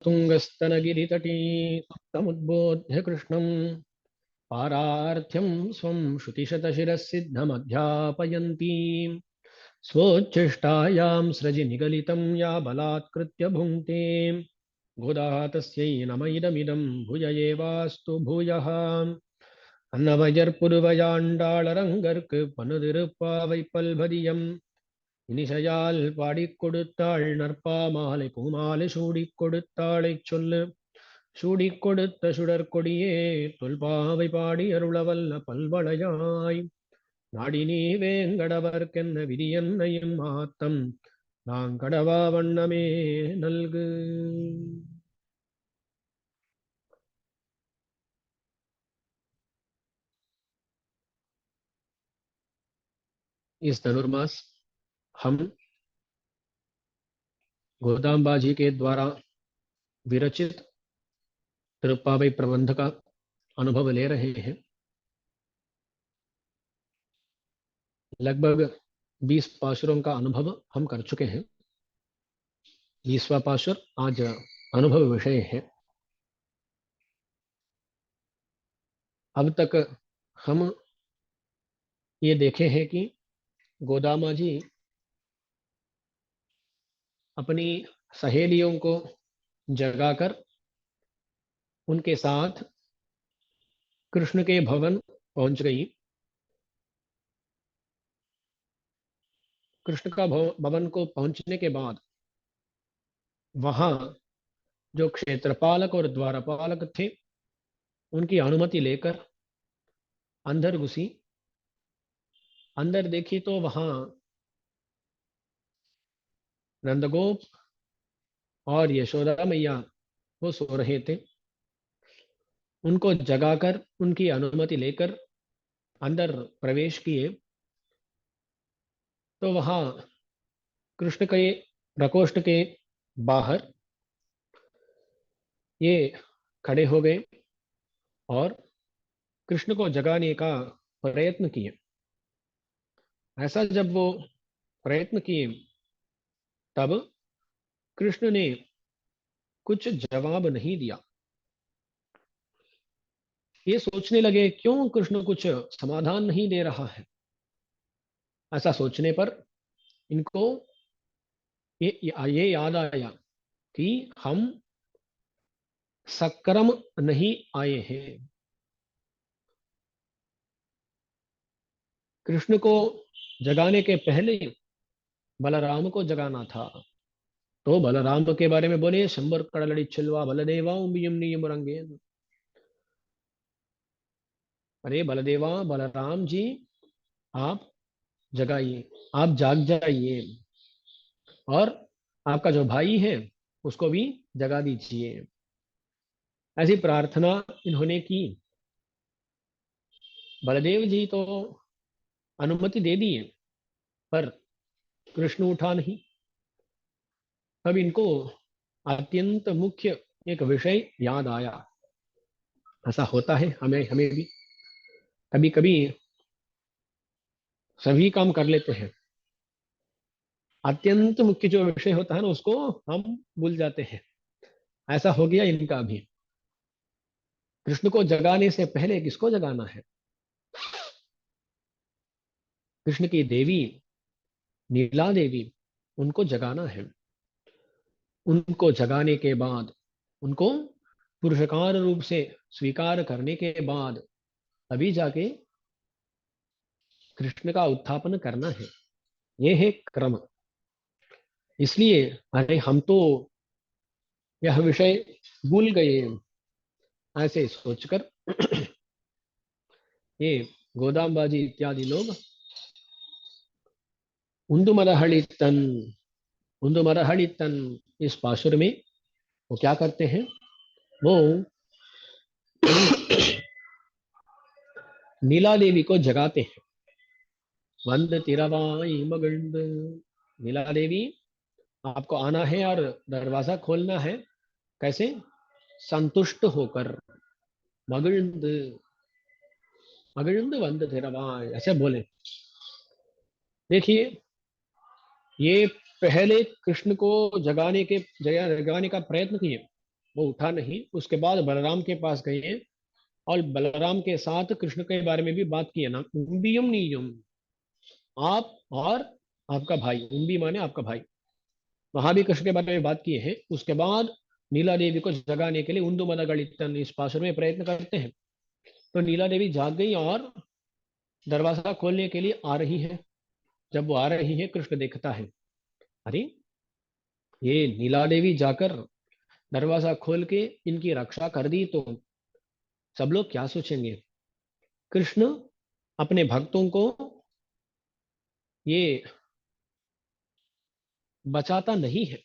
तुङ्गस्तनगिरितटी तमुद्बोध्य कृष्णं पारार्थ्यं स्वं श्रुतिशतशिरःसिद्धमध्यापयन्ती स्वोच्छिष्टायां सृजि निगलितं या बलात्कृत्य भुङ्क्ते गोदा तस्यै नम इदमिदं भूय एवास्तु भूयः அன்னவயற்புதுவையாண்டாளரங்கற்கு பனுதிருப்பாவை பல்பதியம் இனிசையால் பாடிக் கொடுத்தாள் நற்பாமாலை பூமாலை சூடிக் கொடுத்தாளைச் சொல்லு சூடிக் கொடுத்த சுடற்கொடியே தொல்பாவை பாடி அருளவல்ல பல்வளையாய் நாடினீ வேங்கடவர்க்கென்ன விதியன்னையும் மாத்தம் நாங்கடவா வண்ணமே நல்கு. इस धनुर्मास हम गोदाम्बा जी के द्वारा विरचित तिरुप्पावई प्रबंध का अनुभव ले रहे हैं। लगभग 20 पाशुरों का अनुभव हम कर चुके हैं। 20वां पाशुर आज अनुभव विषय है। अब तक हम ये देखे हैं कि गोदामा जी अपनी सहेलियों को जगाकर उनके साथ कृष्ण के भवन पहुंच गई। कृष्ण का भवन को पहुंचने के बाद वहां जो क्षेत्रपालक और द्वारपालक थे उनकी अनुमति लेकर अंदर घुसी। अंदर देखी तो वहां नंदगोप और यशोदा मैया वो सो रहे थे। उनको जगाकर उनकी अनुमति लेकर अंदर प्रवेश किए तो वहां कृष्ण के प्रकोष्ठ के बाहर ये खड़े हो गए और कृष्ण को जगाने का प्रयत्न किए। ऐसा जब वो प्रयत्न किए तब कृष्ण ने कुछ जवाब नहीं दिया। ये सोचने लगे क्यों कृष्ण कुछ समाधान नहीं दे रहा है। ऐसा सोचने पर इनको ये याद आया कि हम सक्रम नहीं आए हैं। कृष्ण को जगाने के पहले बलराम को जगाना था। तो बलराम के बारे में बोले शंबर कड़लड़ी छिलवा बलदेवा उम्बियम नियम रंगे। अरे बलदेवा बलराम जी आप जगाइए, आप जाग जाइए और आपका जो भाई है उसको भी जगा दीजिए। ऐसी प्रार्थना इन्होंने की। बलदेव जी तो अनुमति दे दिए पर कृष्ण उठा नहीं। तब इनको अत्यंत मुख्य एक विषय याद आया। ऐसा होता है हमें हमें भी कभी कभी सभी काम कर लेते हैं, अत्यंत मुख्य जो विषय होता है ना उसको हम भूल जाते हैं। ऐसा हो गया इनका भी। कृष्ण को जगाने से पहले किसको जगाना है? कृष्ण की देवी नीला देवी, उनको जगाना है। उनको जगाने के बाद उनको पुरुषकार रूप से स्वीकार करने के बाद अभी जाके कृष्ण का उत्थापन करना है। यह है क्रम। इसलिए अरे हम तो यह विषय भूल गए ऐसे सोचकर ये गोदाम्बाजी इत्यादि लोग उंदुमरहळितन उंदुमरहळितन इस पाशुर में वो क्या करते हैं? वो नीला देवी को जगाते हैं। वंद तिरवाई मगंड, नीला देवी आपको आना है और दरवाजा खोलना है। कैसे? संतुष्ट होकर। मगिंद मगिंद वंद तिरवाई ऐसे बोले। देखिए ये पहले कृष्ण को जगाने का प्रयत्न किए वो उठा नहीं। उसके बाद बलराम के पास गए और बलराम के साथ कृष्ण के बारे में भी बात की है ना, उम्बियम नीयम, आप और आपका भाई, उम्बी माने आपका भाई, वहां भी कृष्ण के बारे में बात की है। उसके बाद नीला देवी को जगाने के लिए उन्दु मदगलितन इस पाशुर में प्रयत्न करते हैं। तो नीला देवी जाग गई और दरवाजा खोलने के लिए आ रही है। जब वो आ रही है, कृष्ण देखता है, अरे ये नीला देवी जाकर दरवाजा खोल के इनकी रक्षा कर दी तो सब लोग क्या सोचेंगे। कृष्ण अपने भक्तों को ये बचाता नहीं है,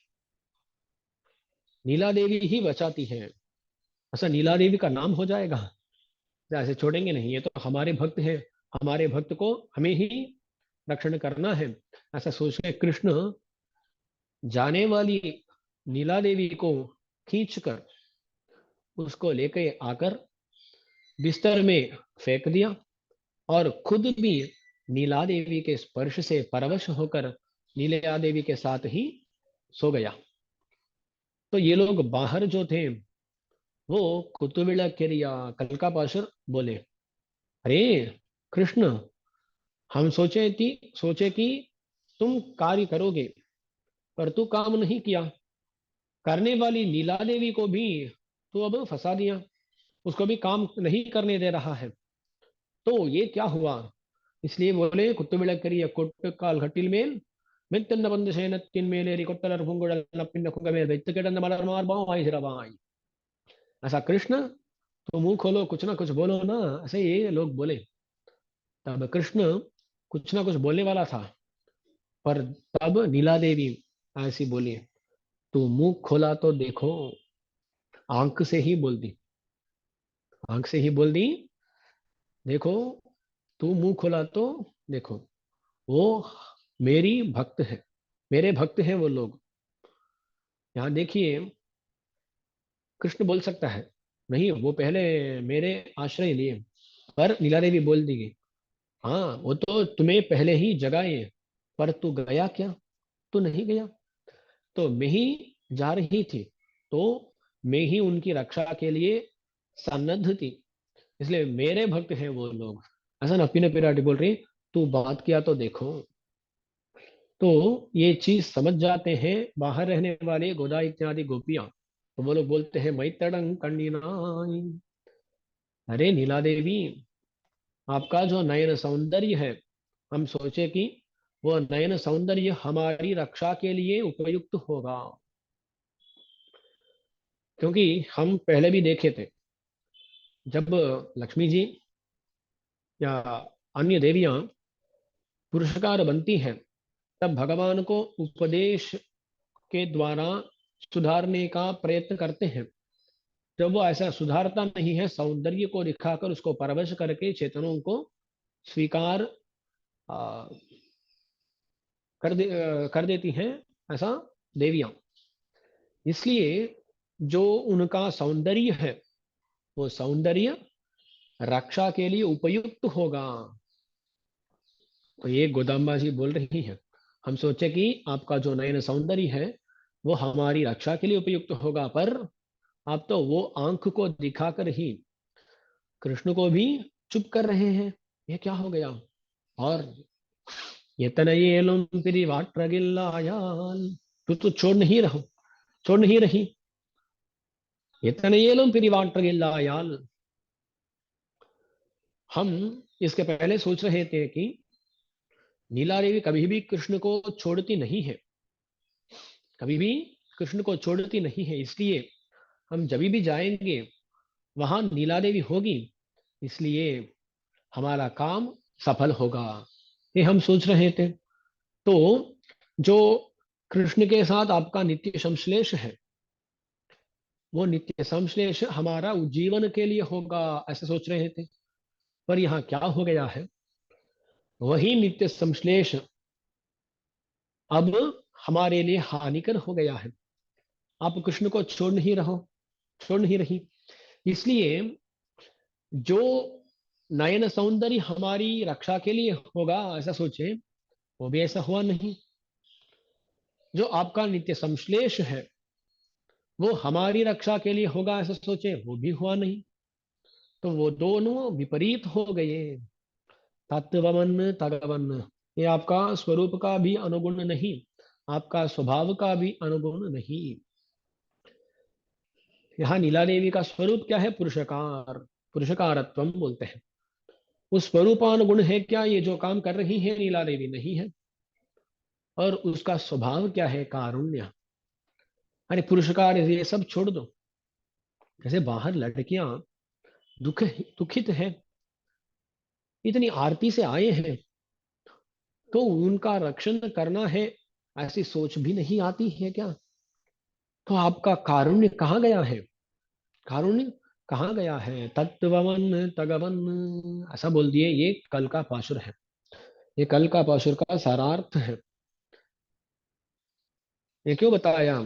नीला देवी ही बचाती है। ऐसा नीला देवी का नाम हो जाएगा, तो ऐसे छोड़ेंगे नहीं, ये तो हमारे भक्त हैं, हमारे भक्त को हमें ही रक्षण करना है। ऐसा सोच के कृष्ण जाने वाली नीला देवी को खींचकर उसको लेके आकर बिस्तर में फेंक दिया और खुद भी नीला देवी के स्पर्श से परवश होकर नीला देवी के साथ ही सो गया। तो ये लोग बाहर जो थे वो कुतुबिला किरिया कलकापासुर बोले, अरे कृष्ण, हम सोचे कि तुम कार्य करोगे, पर तू काम नहीं किया। करने वाली नीला देवी को भी तू अब फंसा दिया, उसको भी काम नहीं करने दे रहा है। तो ये क्या हुआ। इसलिए बोले कुत्तुबिला करिया कोट काल घटिल मेल மெத்தென்ன வந்து சேனத்தின் மேலேறி கொட்டலர் பூங்குழல் பின்ன குங்கமேல் வைத்து கிடந்த மலர் மார்பாய் சிறபாய்। ऐसा कृष्ण, तो मुंह खोलो, कुछ ना कुछ बोलो ना, ऐसे ये लोग बोले। तब कृष्ण कुछ ना कुछ बोलने वाला था, पर तब नीला देवी ऐसी बोली, तू मुंह खोला तो देखो, आंख से ही बोल दी, आंख से ही बोल दी, देखो, तू मुंह खोला तो देखो, वो मेरी भक्त है, मेरे भक्त हैं वो लोग। यहाँ देखिए, कृष्ण बोल सकता है नहीं, वो पहले मेरे आश्रय लिए, पर नीला देवी बोल दी गई, हाँ वो तो तुम्हें पहले ही जगाए, पर तू गया क्या, तू नहीं गया। तो मैं ही जा रही थी, तो मैं ही उनकी रक्षा के लिए सन्नद्ध थी, इसलिए मेरे भक्त हैं वो लोग। ऐसा ना पीने पिराटी बोल रही, तू बात किया तो देखो। तो ये चीज समझ जाते हैं बाहर रहने वाले गोदा इत्यादि गोपियां। तो वो लोग बोलते हैं मैतड़ंग कंडीनाई, अरे नीला देवी, आपका जो नयन सौंदर्य है, हम सोचे कि वो नयन सौंदर्य हमारी रक्षा के लिए उपयुक्त होगा, क्योंकि हम पहले भी देखे थे, जब लक्ष्मी जी या अन्य देवियां पुरुषकार बनती हैं, तब भगवान को उपदेश के द्वारा सुधारने का प्रयत्न करते हैं। जब वो ऐसा सुधारता नहीं है, सौंदर्य को दिखाकर उसको परवश करके चेतनों को स्वीकार आ, कर देती हैं, ऐसा देवियां। इसलिए जो उनका सौंदर्य है, वो सौंदर्य रक्षा के लिए उपयुक्त होगा। तो ये गोदाम्बा जी बोल रही है, हम सोचे कि आपका जो नयन सौंदर्य है वो हमारी रक्षा के लिए उपयुक्त होगा, पर आप तो वो आंख को दिखाकर ही कृष्ण को भी चुप कर रहे हैं, ये क्या हो गया। और எத்தனையேலும் பிரிவாற்றகில்லாயால், तू छोड़ नहीं रहो, छोड़ नहीं रही, எத்தனையேலும் பிரிவாற்றகில்லாयाल। हम इसके पहले सोच रहे थे कि नीला देवी कभी भी कृष्ण को छोड़ती नहीं है, कभी भी कृष्ण को छोड़ती नहीं है, इसलिए हम जब भी जाएंगे वहां नीला देवी होगी, इसलिए हमारा काम सफल होगा, ये हम सोच रहे थे। तो जो कृष्ण के साथ आपका नित्य संश्लेष है, वो नित्य संश्लेष हमारा उज्जीवन के लिए होगा, ऐसे सोच रहे थे। पर यहाँ क्या हो गया है, वही नित्य संश्लेष अब हमारे लिए हानिकर हो गया है। आप कृष्ण को छोड़ नहीं रही, इसलिए जो नयन सौंदर्य हमारी रक्षा के लिए होगा ऐसा सोचे, वो भी ऐसा हुआ नहीं। जो आपका नित्य संश्लेष है वो हमारी रक्षा के लिए होगा ऐसा सोचे, वो भी हुआ नहीं। तो वो दोनों विपरीत हो गए। तत्ववन तगवन, ये आपका स्वरूप का भी अनुगुण नहीं, आपका स्वभाव का भी अनुगुण नहीं। यहाँ नीला देवी का स्वरूप क्या है? पुरुषकार, पुरुषकारत्वम बोलते हैं। उस स्वरूपानुगुण है क्या ये जो काम कर रही है? नीला देवी नहीं है। और उसका स्वभाव क्या है? कारुण्य। अरे पुरुषकार ये सब छोड़ दो, जैसे बाहर लड़कियां दुख दुखित है, इतनी आरती से आए हैं, तो उनका रक्षण करना है, ऐसी सोच भी नहीं आती है क्या? तो आपका कारुण्य कहाँ गया है? कारुण्य कहाँ गया है? तत्ववन तगवन, ऐसा बोल दिए। ये कल का पाशुर है, ये कल का पाशुर का सारार्थ है। ये क्यों बताया?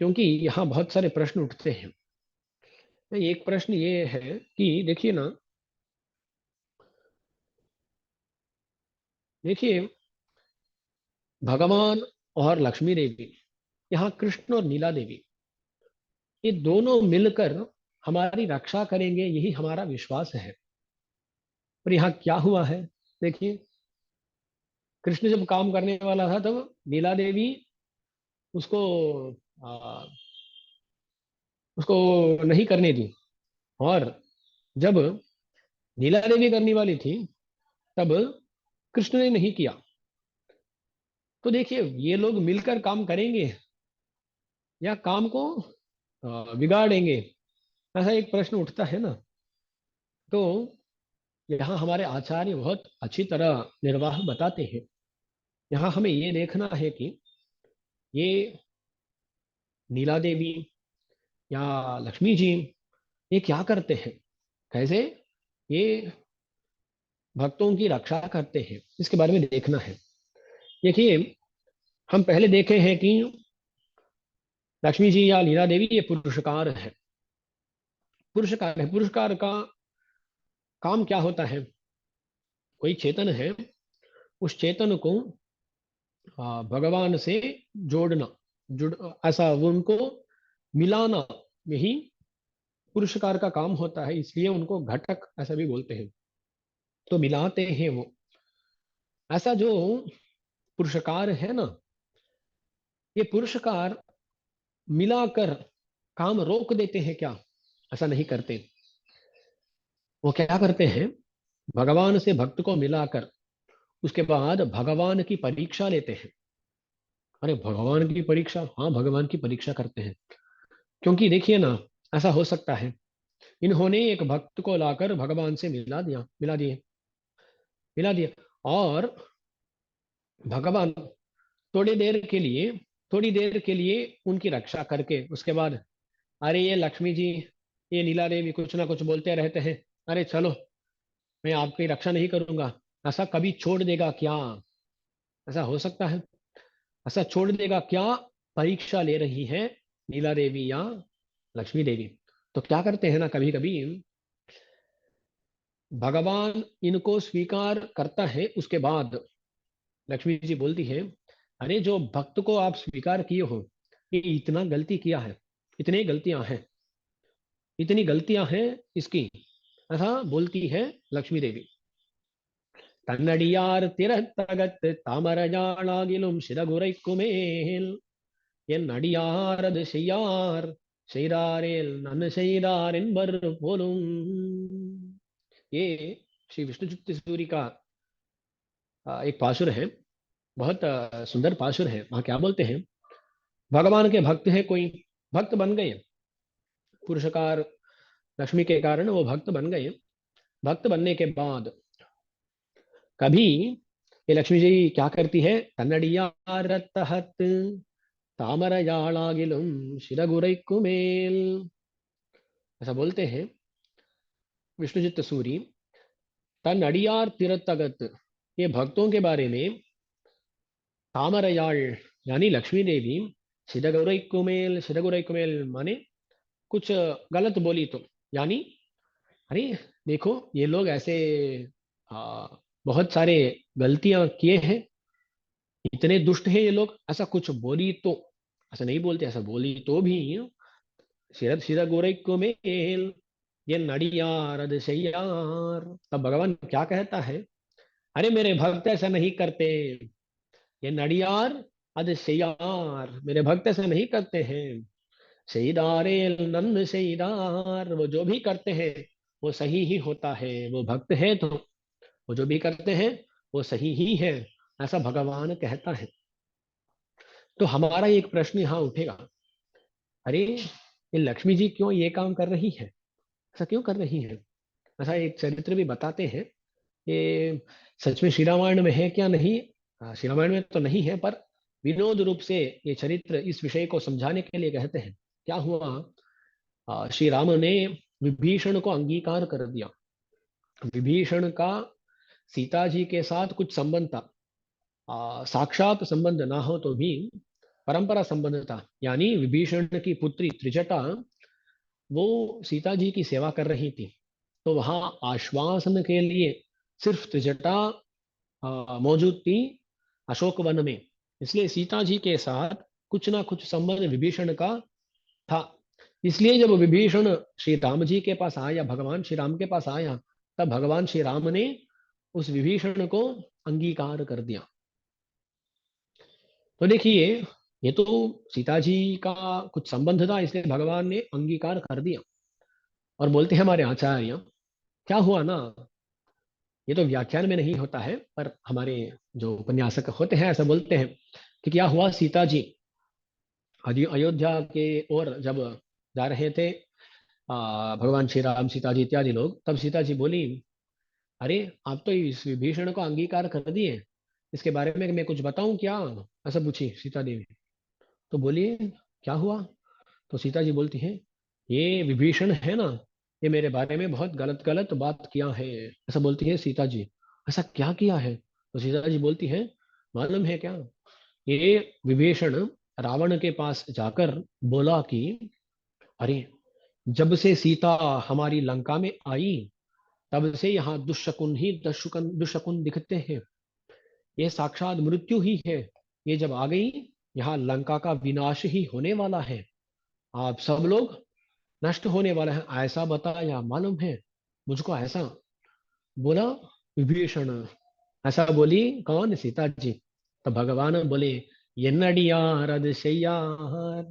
क्योंकि यहाँ बहुत सारे प्रश्न उठते हैं। एक प्रश्न ये है कि देखिए ना, देखिए भगवान और लक्ष्मी देवी, यहाँ कृष्ण और नीला देवी, ये दोनों मिलकर हमारी रक्षा करेंगे, यही हमारा विश्वास है। पर यहाँ क्या हुआ है? देखिए, कृष्ण जब काम करने वाला था तब नीला देवी उसको आ, उसको नहीं करने दी। और जब नीला देवी करने वाली थी तब कृष्ण ने नहीं किया। तो देखिए, ये लोग मिलकर काम करेंगे या काम को बिगाड़ेंगे, ऐसा एक प्रश्न उठता है ना। तो यहाँ हमारे आचार्य बहुत अच्छी तरह निर्वाह बताते हैं। यहाँ हमें ये देखना है कि ये नीला देवी या लक्ष्मी जी ये क्या करते हैं, कैसे ये भक्तों की रक्षा करते हैं, इसके बारे में देखना है। देखिए, हम पहले देखे हैं कि लक्ष्मी जी या लीला देवी ये पुरुषकार है। पुरुषकार है, पुरुषकार का काम क्या होता है? कोई चेतन है, उस चेतन को भगवान से जोड़ना, जुड़ ऐसा वो उनको मिलाना, यही पुरुषकार का काम होता है। इसलिए उनको घटक ऐसा भी बोलते हैं। तो मिलाते हैं वो, ऐसा जो पुरुषकार है ना, ये पुरुषकार मिलाकर काम रोक देते हैं क्या? ऐसा नहीं करते। वो क्या करते हैं? भगवान से भक्त को मिलाकर उसके बाद भगवान की परीक्षा लेते हैं। अरे भगवान की परीक्षा? हाँ, भगवान की परीक्षा करते हैं। क्योंकि देखिए ना, ऐसा हो सकता है इन्होंने एक भक्त को लाकर भगवान से मिला दिया और भगवान थोड़ी देर के लिए उनकी रक्षा करके उसके बाद, अरे ये लक्ष्मी जी, ये नीला देवी कुछ ना कुछ बोलते रहते हैं, अरे चलो मैं आपकी रक्षा नहीं करूंगा, ऐसा कभी छोड़ देगा क्या? ऐसा हो सकता है? ऐसा छोड़ देगा क्या? परीक्षा ले रही है नीला देवी या लक्ष्मी देवी। तो क्या करते हैं ना, कभी कभी भगवान इनको स्वीकार करता है, उसके बाद लक्ष्मी जी बोलती है, अरे जो भक्त को आप स्वीकार किए हो, ये इतना गलती किया है, इतनी गलतियां हैं, इतनी गलतियां हैं इसकी, ऐसा बोलती है लक्ष्मी देवी। தன்னடியார் திறத்தகத்து தாமரையாளாகிலும் சிறகுரைக்குமேல் என் அடியாரது செய்யார் செய்தாரேல் நன்னு செய்தார் என்பர் போலும்। ये श्री विष्णु चित्त सूरी का एक पासुर है, बहुत सुंदर पासुर है। वहां क्या बोलते हैं? भगवान के भक्त है, कोई भक्त बन गए, पुरुषकार लक्ष्मी के कारण वो भक्त बन गए। भक्त बनने के बाद कभी ये लक्ष्मी जी क्या करती है? तन्नडियार रत्तहत तामरयाळागिलुम शिरगुरैकुमेल, ऐसा बोलते हैं विष्णुचित्त सूरी। तन्नडियार तिरतगत, ये भक्तों के बारे में तामरयाळ यानी लक्ष्मी देवी, शिरगुरैकुमेल माने कुछ गलत बोली तो, यानी अरे देखो ये लोग ऐसे आ, बहुत सारे गलतियां किए हैं, इतने दुष्ट हैं ये लोग, ऐसा कुछ बोली तो, ऐसा नहीं बोलते, ऐसा बोली तो भी शिरगुरैकुमेल ये नडियार अदशैयार। तब भगवान क्या कहता है, अरे मेरे भक्त ऐसा नहीं करते, ये नडियार अदशैयार, मेरे भक्त ऐसा नहीं करते हैं। शहीदारे नंद शहीदार, वो जो भी करते हैं वो सही ही होता है, वो भक्त है तो वो जो भी करते हैं वो सही ही है, ऐसा भगवान कहता है। तो हमारा एक प्रश्न यहाँ उठेगा, अरे ये लक्ष्मी जी क्यों ये काम कर रही है, ऐसा क्यों कर रही है। ऐसा एक चरित्र भी बताते हैं, ये सच में श्री रामायण में है क्या नहीं, श्री रामायण में तो नहीं है, पर विनोद रूप से ये चरित्र इस विषय को समझाने के लिए कहते हैं। क्या हुआ, श्री राम ने विभीषण को अंगीकार कर दिया। विभीषण का सीता जी के साथ कुछ संबंध था, साक्षात संबंध ना हो तो भी परंपरा संबंध था। यानी विभीषण की पुत्री त्रिजटा वो सीता जी की सेवा कर रही थी, तो वहां आश्वासन के लिए सिर्फ त्रिजटा मौजूद थी अशोक वन में। इसलिए सीता जी के साथ कुछ ना कुछ संबंध विभीषण का था। इसलिए जब विभीषण श्री राम जी के पास आया, भगवान श्री राम के पास आया, तब भगवान श्री राम ने उस विभीषण को अंगीकार कर दिया। तो देखिए, ये तो सीता जी का कुछ संबंध था, इसलिए भगवान ने अंगीकार कर दिया। और बोलते हैं हमारे आचार्य, क्या हुआ ना, ये तो व्याख्यान में नहीं होता है, पर हमारे जो उपन्यासक होते हैं ऐसा बोलते हैं कि क्या हुआ, सीता जी अयोध्या के ओर जब जा रहे थे, भगवान श्री राम सीता जी इत्यादि लोग, तब सीता जी बोली, अरे आप तो इस विभीषण को अंगीकार कर दिए, इसके बारे में मैं कुछ बताऊं क्या, ऐसा पूछी सीता देवी। तो बोलिए क्या हुआ। तो सीता जी बोलती हैं, ये विभीषण है ना, ये मेरे बारे में बहुत गलत गलत बात किया है, ऐसा बोलती है सीता जी। ऐसा क्या किया है, तो सीता जी बोलती है, मालूम है क्या, ये विभीषण रावण के पास जाकर बोला कि अरे जब से सीता हमारी लंका में आई, तब से यहाँ दुष्शकुन ही दुष्शकुन दुष्शकुन दिखते हैं, ये साक्षात मृत्यु ही है, ये जब आ गई यहाँ लंका का विनाश ही होने वाला है, आप सब लोग नष्ट होने वाला है, ऐसा बताया, मालूम है मुझको, ऐसा बोला विभीषण। ऐसा बोली कौन, सीता जी। तो भगवान बोले, ये नडियार अदशैयार,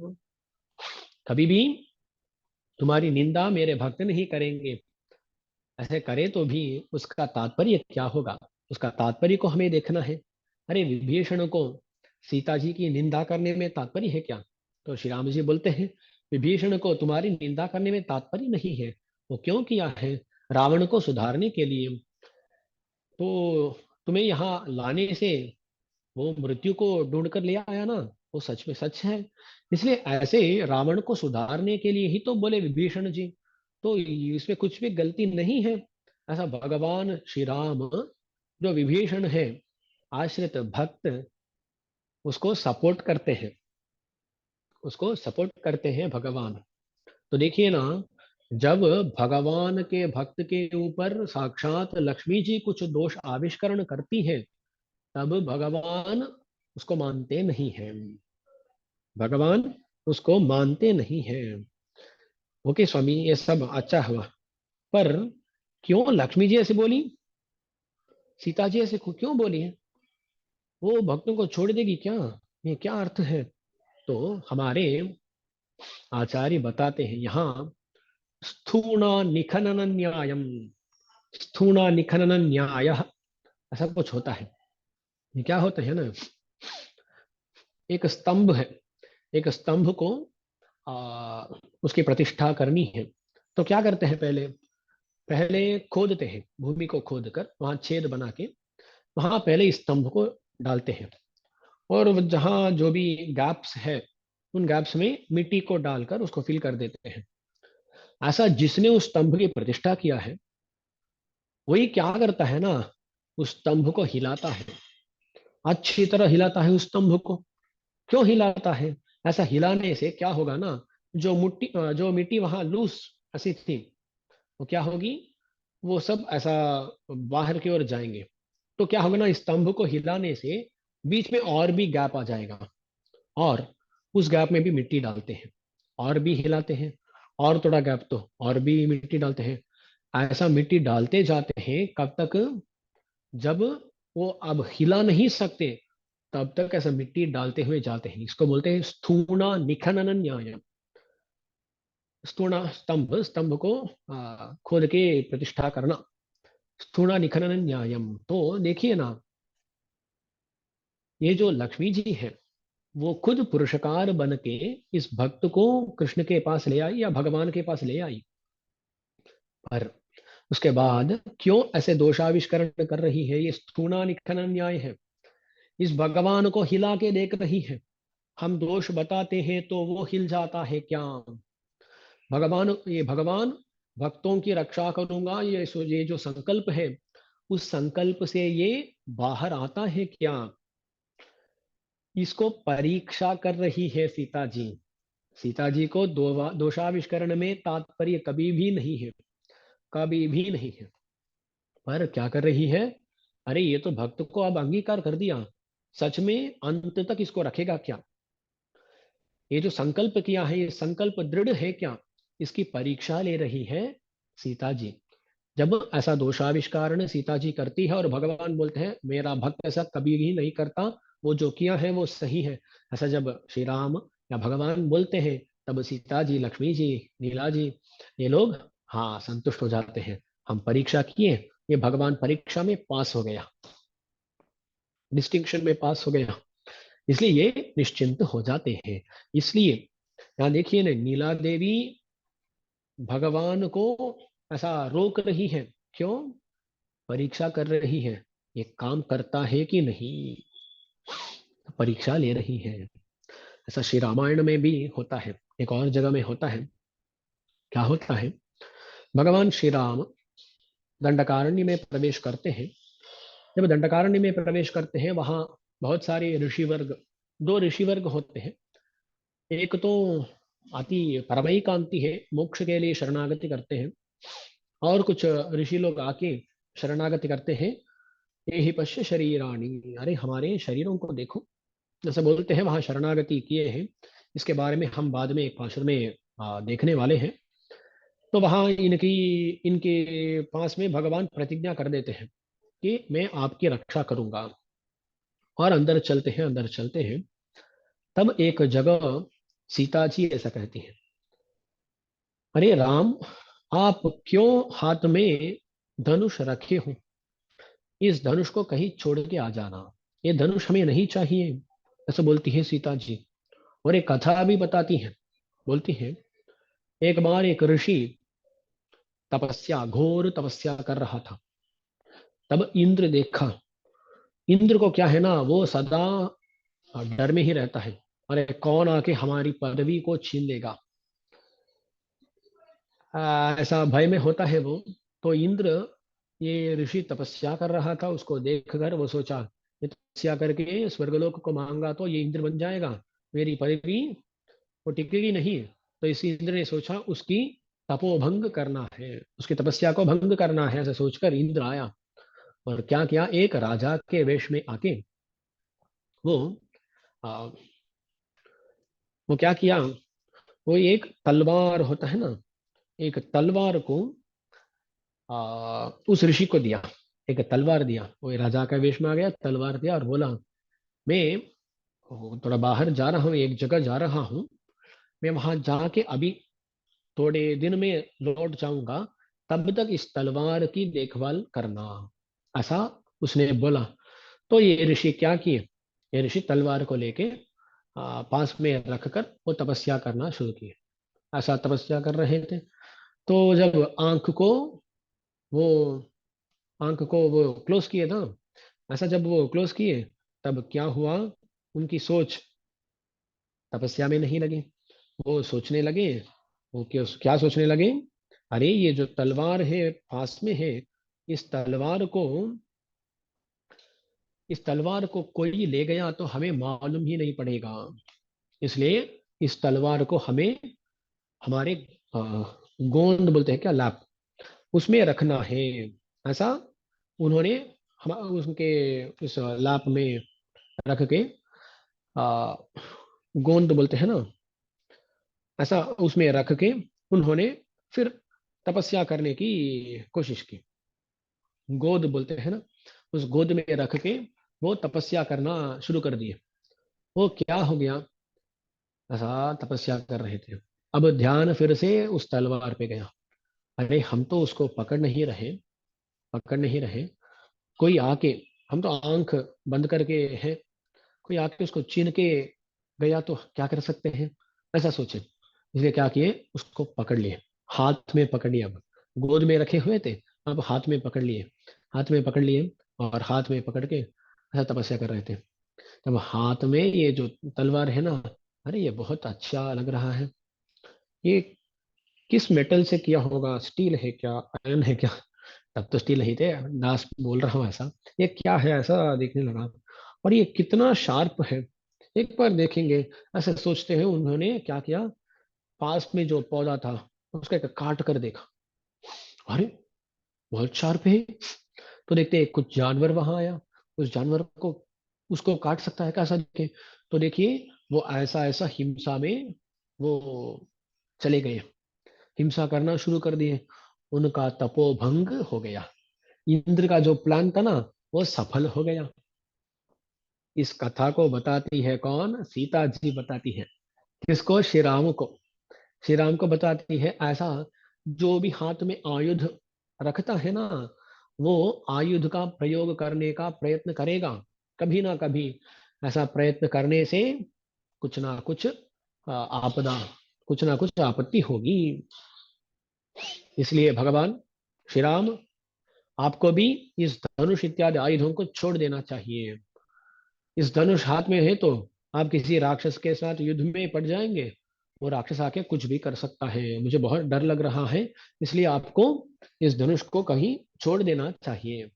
कभी भी तुम्हारी निंदा मेरे भक्त नहीं करेंगे। ऐसे करे तो भी उसका तात्पर्य क्या होगा, उसका तात्पर्य को हमें देखना है। अरे विभीषण को सीता जी की निंदा करने में तात्पर्य है क्या। तो श्री राम जी बोलते हैं, विभीषण को तुम्हारी निंदा करने में तात्पर्य नहीं है, वो क्यों किया है, रावण को सुधारने के लिए। तो तुम्हें यहाँ लाने से वो मृत्यु को ढूंढ कर ले आया ना, वो सच में सच है। इसलिए ऐसे रावण को सुधारने के लिए ही तो बोले विभीषण जी, तो इसमें कुछ भी गलती नहीं है। ऐसा भगवान श्री राम जो विभीषण है आश्रित भक्त, उसको सपोर्ट करते हैं, उसको सपोर्ट करते हैं भगवान। तो देखिए ना, जब भगवान के भक्त के ऊपर साक्षात लक्ष्मी जी कुछ दोष आविष्करण करती है, तब भगवान उसको मानते नहीं हैं, भगवान उसको मानते नहीं हैं। ओके स्वामी, ये सब अच्छा हुआ, पर क्यों लक्ष्मी जी ऐसे बोली, सीता जी ऐसे क्यों बोली है, वो भक्तों को छोड़ देगी क्या, ये क्या अर्थ है। तो हमारे आचार्य बताते हैं यहाँ, स्थूणा निखनन न्यायम, स्थूणा निखनन न्याय, ऐसा कुछ होता है। ये क्या होता है ना, एक स्तंभ है, एक स्तंभ को उसकी प्रतिष्ठा करनी है, तो क्या करते हैं, पहले पहले खोदते हैं, भूमि को खोद कर वहां छेद बना के वहां पहले स्तंभ को डालते हैं, और जहां जो भी गैप्स है उन गैप्स में मिट्टी को डालकर उसको फिल कर देते हैं। ऐसा जिसने उस स्तंभ की प्रतिष्ठा किया है, वही क्या करता है ना, उस स्तंभ को हिलाता है, अच्छी तरह हिलाता है उस स्तंभ को। क्यों हिलाता है, ऐसा हिलाने से क्या होगा ना, जो मिट्टी वहां लूज ऐसी थी, वो क्या होगी, वो सब ऐसा बाहर की ओर जाएंगे। तो क्या होगा ना, स्तंभ को हिलाने से बीच में और भी गैप आ जाएगा, और उस गैप में भी मिट्टी डालते हैं, और भी हिलाते हैं, और थोड़ा गैप तो और भी मिट्टी डालते हैं। ऐसा मिट्टी डालते जाते हैं कब तक, जब वो अब हिला नहीं सकते तब तक ऐसा मिट्टी डालते हुए जाते हैं। इसको बोलते हैं स्थूणा निखनन न्याय। स्थूणा स्तंभ, स्तंभ को खोद के प्रतिष्ठा करना, स्थूणा निखनन न्यायम। तो देखिए ना, ये जो लक्ष्मी जी है वो खुद पुरुषकार बन के इस भक्त को कृष्ण के पास ले आई या भगवान के पास ले आई। पर उसके बाद क्यों ऐसे दोषाविष्करण कर रही है? ये स्थूणा निखनन न्याय है। इस भगवान को हिला के देख रही है। हम दोष बताते हैं तो वो हिल जाता है क्या? भगवान, ये भगवान भक्तों की रक्षा करूंगा, ये जो संकल्प है, उस संकल्प से ये बाहर आता है क्या? इसको परीक्षा कर रही है सीता जी। सीता जी को दोषाविष्करण में तात्पर्य कभी भी नहीं है, कभी भी नहीं है। पर क्या कर रही है? अरे ये तो भक्त को अब अंगीकार कर दिया, सच में अंत तक इसको रखेगा क्या? ये जो संकल्प किया है, ये संकल्प दृढ़ है क्या? इसकी परीक्षा ले रही है सीता जी। जब ऐसा दोषाविष्कारण सीता जी करती है और भगवान बोलते हैं मेरा भक्त ऐसा कभी भी नहीं करता, वो जो किया है वो सही है, ऐसा जब श्री राम या भगवान बोलते हैं, तब सीता जी, लक्ष्मी जी, नीला जी, ये लोग हाँ संतुष्ट हो जाते हैं। हम परीक्षा किए, ये भगवान परीक्षा में पास हो गया, डिस्टिंक्शन में पास हो गया, इसलिए ये निश्चिंत हो जाते हैं। इसलिए यहाँ देखिए ना, नीला देवी भगवान को ऐसा रोक रही है। क्यों? परीक्षा कर रही है, ये काम करता है कि नहीं, परीक्षा ले रही है। ऐसा श्री रामायण में भी होता है, एक और जगह में होता है। क्या होता है? भगवान श्री राम दंडकारण्य में प्रवेश करते हैं। जब दंडकारण्य में प्रवेश करते हैं, वहां बहुत सारे ऋषि वर्ग, दो ऋषि वर्ग होते हैं। एक तो अति परमई कांति है, मोक्ष के लिए शरणागति करते हैं। और कुछ ऋषि लोग आके शरणागति करते हैं, ये ही पश्य शरीराणी, अरे हमारे शरीरों को देखो, जैसे बोलते हैं, वहां शरणागति किए हैं। इसके बारे में हम बाद में एक भाषण में देखने वाले हैं। तो वहां इनकी इनके पास में भगवान प्रतिज्ञा कर देते हैं कि मैं आपकी रक्षा करूंगा। और अंदर चलते हैं, अंदर चलते हैं, तब एक जगह सीता जी ऐसा कहती है, अरे राम, आप क्यों हाथ में धनुष रखे हो? इस धनुष को कहीं छोड़ के आ जाना, ये धनुष हमें नहीं चाहिए, ऐसा बोलती है सीता जी। और एक कथा भी बताती है, बोलती है, एक बार एक ऋषि तपस्या, घोर तपस्या कर रहा था। तब इंद्र देखा। इंद्र को क्या है ना, वो सदा डर में ही रहता है, अरे कौन आके हमारी पदवी को छीन लेगा, ऐसा भय में होता है वो। तो इंद्र, ये ऋषि तपस्या कर रहा था, उसको देखकर वो सोचा, ये तपस्या करके स्वर्गलोक को मांगा तो ये इंद्र बन जाएगा, मेरी पदवी वो टिकेगी नहीं। तो इस इंद्र ने सोचा उसकी तपोभंग करना है, उसकी तपस्या को भंग करना है, ऐसा सोचकर इंद्र आया। और क्या किया, एक राजा के वेश में आके वो आ, वो क्या किया, वो एक तलवार होता है ना, एक तलवार को उस ऋषि को दिया। एक तलवार दिया, वो राजा का वेश में आ गया, तलवार दिया और बोला, मैं थोड़ा बाहर जा रहा हूँ, एक जगह जा रहा हूँ, मैं वहां जाके अभी थोड़े दिन में लौट जाऊंगा, तब तक इस तलवार की देखभाल करना, ऐसा उसने बोला। तो ये ऋषि क्या किए, ये ऋषि तलवार को लेके पास में रखकर वो तपस्या करना शुरू किए। ऐसा तपस्या कर रहे थे। तो जब वो आंख को वो क्लोज किए ना, ऐसा जब वो क्लोज किए, तब क्या हुआ, उनकी सोच तपस्या में नहीं लगी। वो सोचने लगे, वो क्या क्या सोचने लगे, अरे ये जो तलवार है पास में है, इस तलवार को इस तलवार को कोई ले गया तो हमें मालूम ही नहीं पड़ेगा। इसलिए इस तलवार को हमें हमारे अ, गोंद बोलते हैं क्या, लैप, उसमें रखना है। ऐसा उन्होंने हम उनके उस लैप में रख के, आ, गोंद बोलते हैं ना, ऐसा उसमें रख के उन्होंने फिर तपस्या करने की कोशिश की। गोद बोलते हैं ना, उस गोद में रख के वो तपस्या करना शुरू कर दिए। वो क्या हो गया, ऐसा तपस्या कर रहे थे, अब ध्यान फिर से उस तलवार पे गया। अरे हम तो उसको पकड़ नहीं रहे, कोई आके, हम तो आंख बंद करके हैं, कोई आके उसको छीन के गया तो क्या कर सकते हैं, ऐसा सोचे। इसलिए क्या किए, उसको पकड़ लिए, हाथ में पकड़ लिया। अब गोद में रखे हुए थे, अब हाथ में पकड़ लिए, हाथ में पकड़ लिए, और हाथ में पकड़ के ऐसा तपस्या कर रहे थे। तब हाथ में ये जो तलवार है ना, अरे ये बहुत अच्छा लग रहा है, ये किस मेटल से किया होगा, स्टील है क्या, आयरन है क्या? तब तो स्टील नहीं थे, दास बोल रहा हूँ ऐसा। ये क्या है, ऐसा देखने लगा, और ये कितना शार्प है, एक बार देखेंगे, ऐसे सोचते हैं। उन्होंने क्या किया, पास में जो पौधा था उसका एक काट कर देखा, अरे बहुत शार्प है। तो देखते हैं कुछ जानवर वहां आया, उस जानवर को, उसको काट सकता है कैसा देखे। तो देखिए वो ऐसा ऐसा हिंसा में वो चले गए, हिंसा करना शुरू कर दिए, उनका तपोभंग हो गया। इंद्र का जो प्लान था ना, वो सफल हो गया। इस कथा को बताती है कौन, सीता जी बताती है। किसको, श्री राम को। श्री राम को बताती है ऐसा, जो भी हाथ में आयुध रखता है ना, वो आयुध का प्रयोग करने का प्रयत्न करेगा, कभी ना कभी ऐसा प्रयत्न करने से कुछ ना कुछ आपदा, कुछ ना कुछ आपत्ति होगी। इसलिए भगवान श्री राम, आपको भी इस धनुष इत्यादि आयुधों को छोड़ देना चाहिए। इस धनुष हाथ में है तो आप किसी राक्षस के साथ युद्ध में पड़ जाएंगे, वो राक्षस आके कुछ भी कर सकता है, मुझे बहुत डर लग रहा है, इसलिए आपको इस धनुष को कहीं छोड़ देना चाहिए।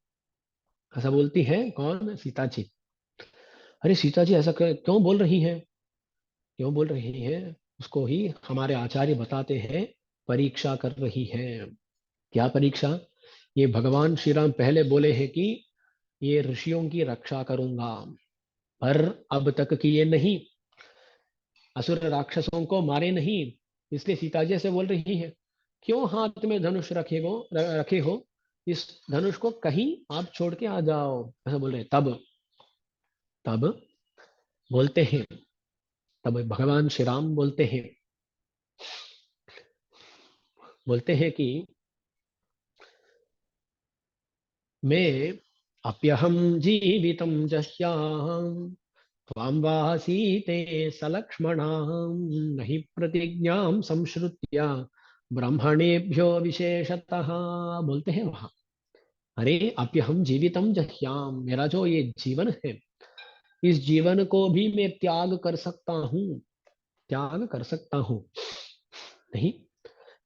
ऐसा बोलती है कौन, सीता जी। अरे सीता जी ऐसा क्यों बोल रही हैं, क्यों बोल रही हैं, उसको ही हमारे आचार्य बताते हैं, परीक्षा कर रही है। क्या परीक्षा, ये भगवान श्री राम पहले बोले हैं कि ये ऋषियों की रक्षा करूंगा, पर अब तक किए नहीं, असुर राक्षसों को मारे नहीं, इसलिए सीता जी से बोल रही है, क्यों हाथ में धनुष रखे हो, इस धनुष को कहीं आप छोड़ के आ जाओ, ऐसा बोल रहे हैं। तब तब बोलते हैं, तब भगवान श्री राम बोलते हैं कि मैं अप्यहम जीवितम जह्याम त्वां वा सीते सलक्ष्मणां नहि प्रतिज्ञां संश्रुत्य ब्राह्मणेभ्यो विशेषतः। बोलते हैं वहां, अरे अप्यहम जीवितम जह्याम, मेरा जो ये जीवन है, इस जीवन को भी मैं त्याग कर सकता हूँ, त्याग कर सकता हूँ। नहीं,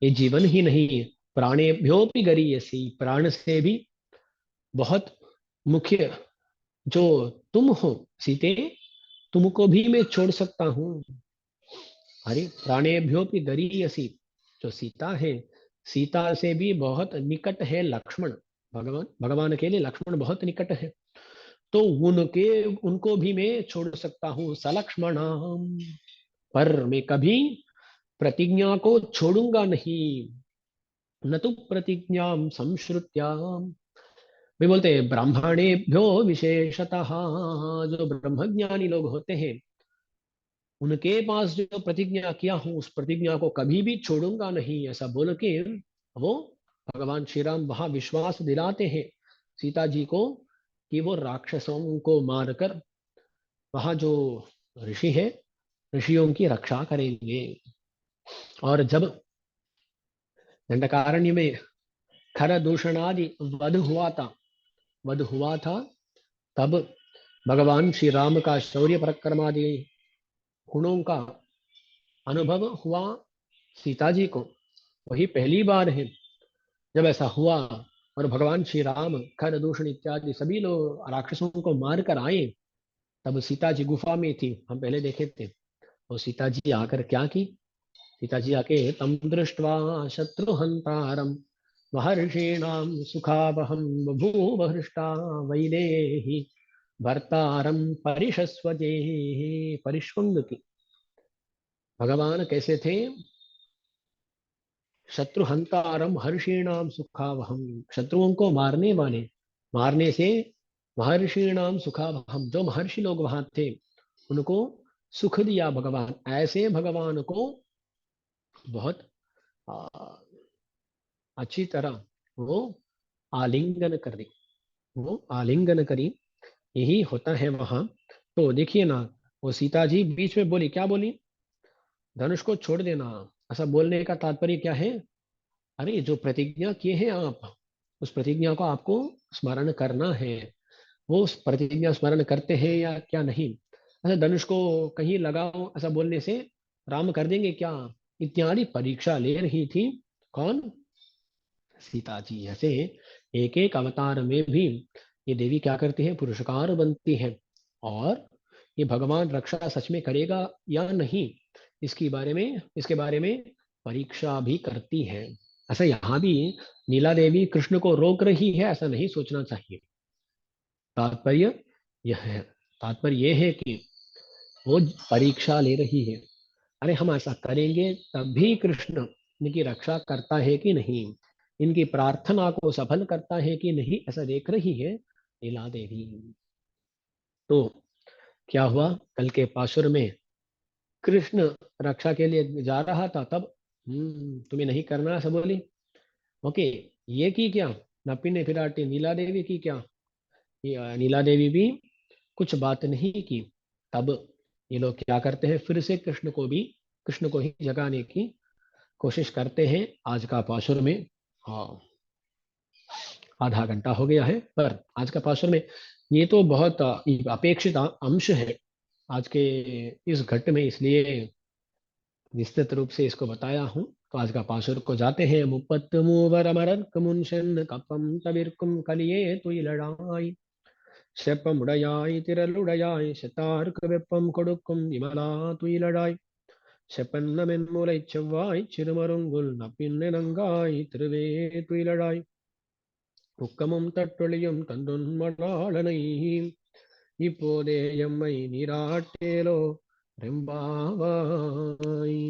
ये जीवन ही नहीं है, प्राणेभ्यो भी गरीयसी, प्राण से भी बहुत मुख्य जो तुम हो सीते, तुमको भी मैं छोड़ सकता हूँ। अरे प्राणेभ्यो भी गरीयसी, जो सीता है, सीता से भी बहुत निकट है लक्ष्मण, भगवान भगवान के लिए लक्ष्मण बहुत निकट है, तो उनके, उनको भी मैं छोड़ सकता हूँ, सलक्ष्मण, पर मैं कभी प्रतिज्ञा को छोड़ूंगा नहीं, न तो प्रतिज्ञा संश्रुत्या। वे बोलते हैं ब्राह्मणेभ्यो विशेषतः, जो ब्रह्मज्ञानी लोग होते हैं, उनके पास जो प्रतिज्ञा किया हूं, उस प्रतिज्ञा को कभी भी छोड़ूंगा नहीं, ऐसा बोल के वो भगवान श्री राम वहां विश्वास दिलाते हैं सीता जी को, कि वो राक्षसों को मारकर वहां जो ऋषि है, ऋषियों की रक्षा करेंगे। और जब दंडकारण्य में खर दूषणादि वध हुआ था, वध हुआ था, तब भगवान श्री राम का शौर्य पराक्रमादि गुणों का अनुभव हुआ सीता जी को। वही पहली बार है जब ऐसा हुआ, और भगवान श्री राम खर दूषण इत्यादि सभी लोग राक्षसों को मार कर आए। तब सीता जी गुफा में थी, हम पहले देखे थे। और सीता जी आकर क्या की, सीता जी आके तम दृष्ट्वा शत्रुहंतारम महर्षीणाम सुखावहम बभूव हृष्टा वैदेही भर्तारम परिशस्वजे। परिष्वंग की, भगवान कैसे थे, शत्रुहंतारम हर्षीणाम सुखावहम, शत्रुओं को मारने वाले, मारने से महर्षीणाम सुखावहम, जो महर्षि लोग वहां थे उनको सुख दिया भगवान। ऐसे भगवान को बहुत आ, अच्छी तरह वो आलिंगन कर दी, वो आलिंगन करी। यही होता है वहां। तो देखिए ना, वो सीता जी बीच में बोली, क्या बोली? धनुष को छोड़ देना। ऐसा बोलने का तात्पर्य क्या है? अरे जो प्रतिज्ञा किए हैं आप, उस प्रतिज्ञा को आपको स्मरण करना है। वो उस प्रतिज्ञा स्मरण करते हैं या क्या नहीं? अच्छा, धनुष को कहीं लगाओ ऐसा बोलने से राम कर देंगे क्या? इत्यादि परीक्षा ले रही थी। कौन? सीता जी। ऐसे एक एक अवतार में भी ये देवी क्या करती है? पुरुषकार बनती है। और ये भगवान रक्षा सच में करेगा या नहीं, इसके बारे में परीक्षा भी करती है। ऐसा यहाँ भी नीला देवी कृष्ण को रोक रही है ऐसा नहीं सोचना चाहिए। तात्पर्य यह है, तात्पर्य यह है कि वो परीक्षा ले रही है। अरे हम ऐसा करेंगे तभी कृष्ण इनकी रक्षा करता है कि नहीं, इनकी प्रार्थना को सफल करता है कि नहीं, ऐसा देख रही है नीला देवी। तो क्या हुआ? कल के पाशुर में कृष्ण रक्षा के लिए जा रहा था, तब तुम्हें नहीं करना ऐसा बोली। ओके, ये की क्या? नपी ने फिराटी नीला देवी की क्या? ये नीला देवी भी कुछ बात नहीं की। तब ये लोग क्या करते हैं? फिर से कृष्ण को ही जगाने की कोशिश करते हैं। आज का पाशुर में, हाँ, आधा घंटा हो गया है, पर आज का पाशुर में ये तो बहुत अपेक्षित अंश है आज के इस घट में, इसलिए विस्तृत रूप से इसको बताया हूँ। तो आज का पाशुर को जाते हैं। मुपत मूवर अमरर कमुंशन कपम तबिरकुम कलिए तुई लड़ाई, செப்பமுடையாய் திரளுடையாய் செத்தார்க்கு வெப்பம் கொடுக்கும் விமலா துயிலடாய், செப்பன்ன மென்முலைச் செவ்வாய் சிறுமருங்குல் நப்பின்னெனங்காய் திருவே துயிலடாய், உக்கமும் தட்டொழியும் தந்துன்மணாளனை இப்போதே எம்மை நீராட்டேலோ ரெம்பாவாய்।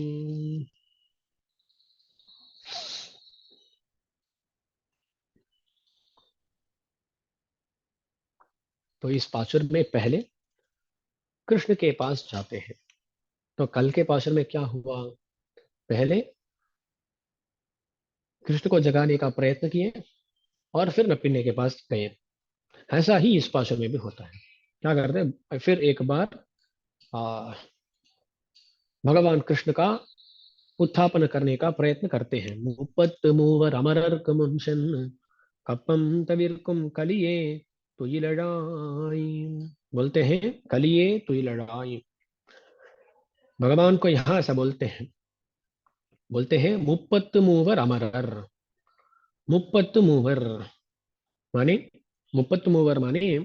तो इस पाशुर में पहले कृष्ण के पास जाते हैं। तो कल के पाशुर में क्या हुआ? पहले कृष्ण को जगाने का प्रयत्न किए और फिर नपिन्ने के पास गए। ऐसा ही इस पाशुर में भी होता है। क्या करते हैं? फिर एक बार आ, भगवान कृष्ण का उत्थापन करने का प्रयत्न करते हैं। मुपत मूवर अमरर मुंशन कपम तविरकुम कलिए तुई लड़ाई, बोलते हैं कलिए तुई लड़ाई। भगवान को यहां ऐसा बोलते हैं मुपत मूवर अमरर। मुपत मूवर माने, मुपत मूवर माने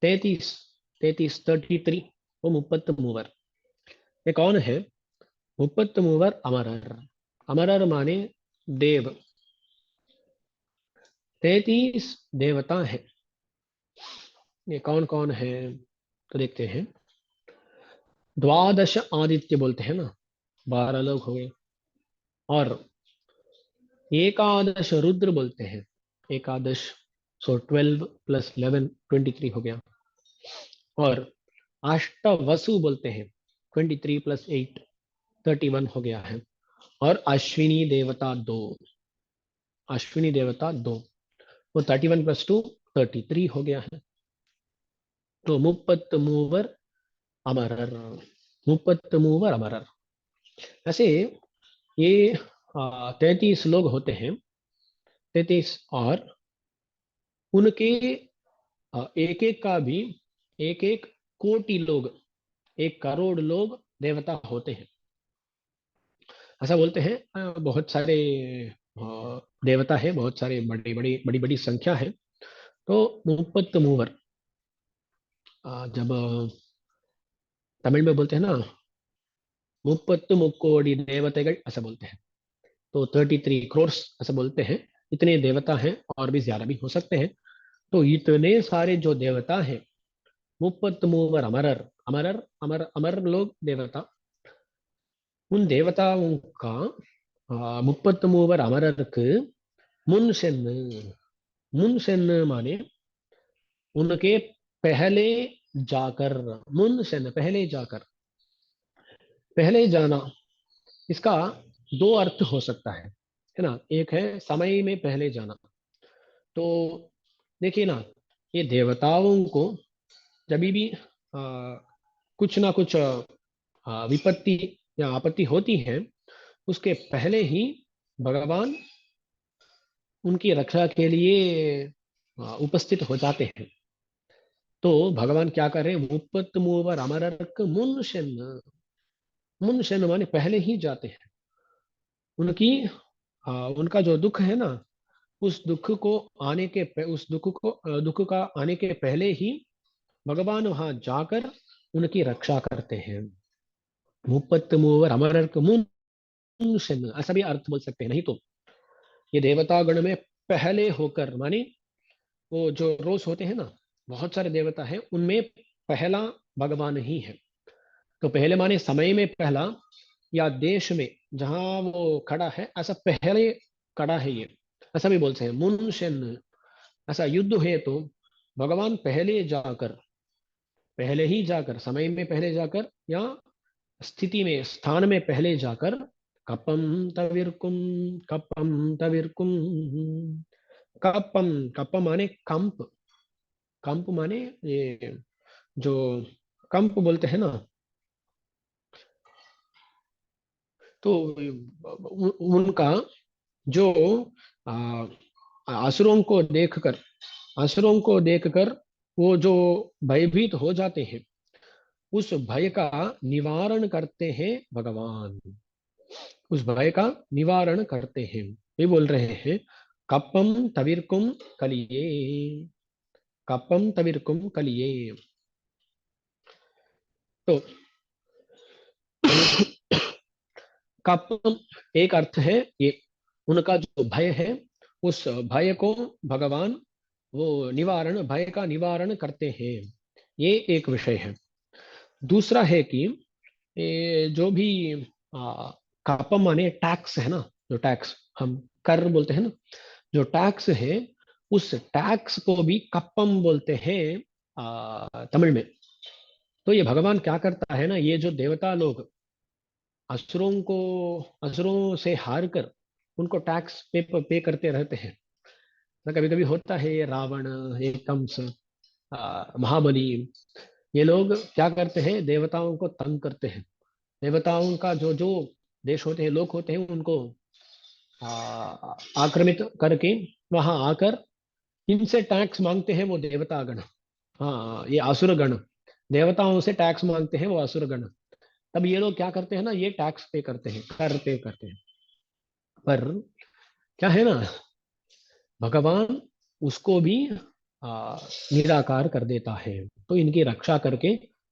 33, 33 वो मुपत मूवर। ये कौन है? मुपत मूवर अमरर। अमरर माने देव। 33 देवता है। ये कौन कौन है? तो देखते हैं। द्वादश आदित्य बोलते हैं ना, 12 लोग हो गए। और एकादश रुद्र बोलते हैं, एकादश। सो 12 प्लस 11 23 हो गया। और अष्ट वसु बोलते हैं, 23 प्लस 8 31 हो गया है। और अश्विनी देवता दो, अश्विनी देवता दो, वो 31 प्लस 2 33 हो गया है। तो मुपत मूवर अमरर, मुपत मूवर अमरर। ऐसे ये 33 लोग होते हैं, 33। और उनके एक एक का भी एक एक कोटि लोग, 1 करोड़ लोग देवता होते हैं। ऐसा बोलते हैं। बहुत सारे देवता है, बहुत सारे, बड़ी बड़ी बड़ी बड़ी संख्या है। तो मुपत मूवर, जब तमिल में बोलते हैं ना, मुपत्तु मुक्कोडी देवतेगल ऐसा बोलते हैं। तो 33 करोड़ ऐसा बोलते हैं। इतने देवता हैं, और भी ज्यादा भी हो सकते हैं। तो इतने सारे जो देवता हैं, मुपत्त मूवर अमरर, अमरर अमर अमर लोग देवता, उन देवताओं का முப்பத்து மூவர் அமரருக்கு मुन सेन, मुन सेन माने उनके पहले जाकर, मुन सेन पहले जाकर, पहले जाना, इसका दो अर्थ हो सकता है ना। एक है समय में पहले जाना। तो देखिए ना, ये देवताओं को जब भी कुछ ना कुछ विपत्ति या आपत्ति होती है, उसके पहले ही भगवान उनकी रक्षा के लिए उपस्थित हो जाते हैं। तो भगवान क्या कर रहे हैं, मुपत मूवर अमरक मुनशन, मुनशन माने पहले ही जाते हैं। उनकी उनका जो दुख है ना, उस दुख को आने के उस दुख को दुख का आने के पहले ही भगवान वहां जाकर उनकी रक्षा करते हैं। मुपत मूवर अमरक मुनशन, ऐसा भी अर्थ बोल सकते हैं। नहीं तो ये देवता गण में पहले होकर माने, वो जो रोज होते हैं ना, बहुत सारे देवता हैं, उनमें पहला भगवान ही है। तो पहले माने समय में पहला, या देश में जहां वो खड़ा है ऐसा पहले खड़ा है ये, ऐसा भी बोलते हैं मुनशन। ऐसा युद्ध है तो भगवान पहले जाकर, पहले ही जाकर, समय में पहले जाकर, या स्थिति में स्थान में पहले जाकर, कपम तविरकुम, कपम तविरकुम, कपम, कपम माने कंप, कंप माने ये जो कंप बोलते हैं ना, तो उनका जो आ, असुरों को देखकर, असुरों को देखकर वो जो भयभीत हो जाते हैं, उस भय का निवारण करते हैं भगवान, उस भय का निवारण करते हैं। ये बोल रहे हैं कपम तविरकुम कलिये, कपम तविरकुम कलिये। तो कपम एक अर्थ है ये, उनका जो भय है, उस भय को भगवान वो निवारण, भय का निवारण करते हैं। ये एक विषय है। दूसरा है कि ये जो भी कापम माने टैक्स है ना, जो टैक्स हम कर बोलते हैं ना, जो टैक्स है, उस टैक्स को भी कप्पम बोलते हैं तमिल में। तो ये भगवान क्या करता है ना, ये जो देवता लोग असुरों को, असुरों से हार कर उनको टैक्स पे करते रहते हैं ना। कभी कभी होता है ये रावण, ये कंस, महाबली, ये लोग क्या करते हैं, देवताओं को तंग करते हैं। देवताओं का जो जो देश होते हैं, लोग होते हैं, उनको आक्रमित करके वहां आकर इनसे टैक्स मांगते हैं वो देवता गण। हाँ, ये असुर गण देवताओं से टैक्स मांगते हैं, वो असुर गण। तब ये लोग क्या करते हैं ना, ये टैक्स पे करते हैं, कर पे करते हैं। पर क्या है ना, भगवान उसको भी निराकार कर देता है। तो इनकी रक्षा करके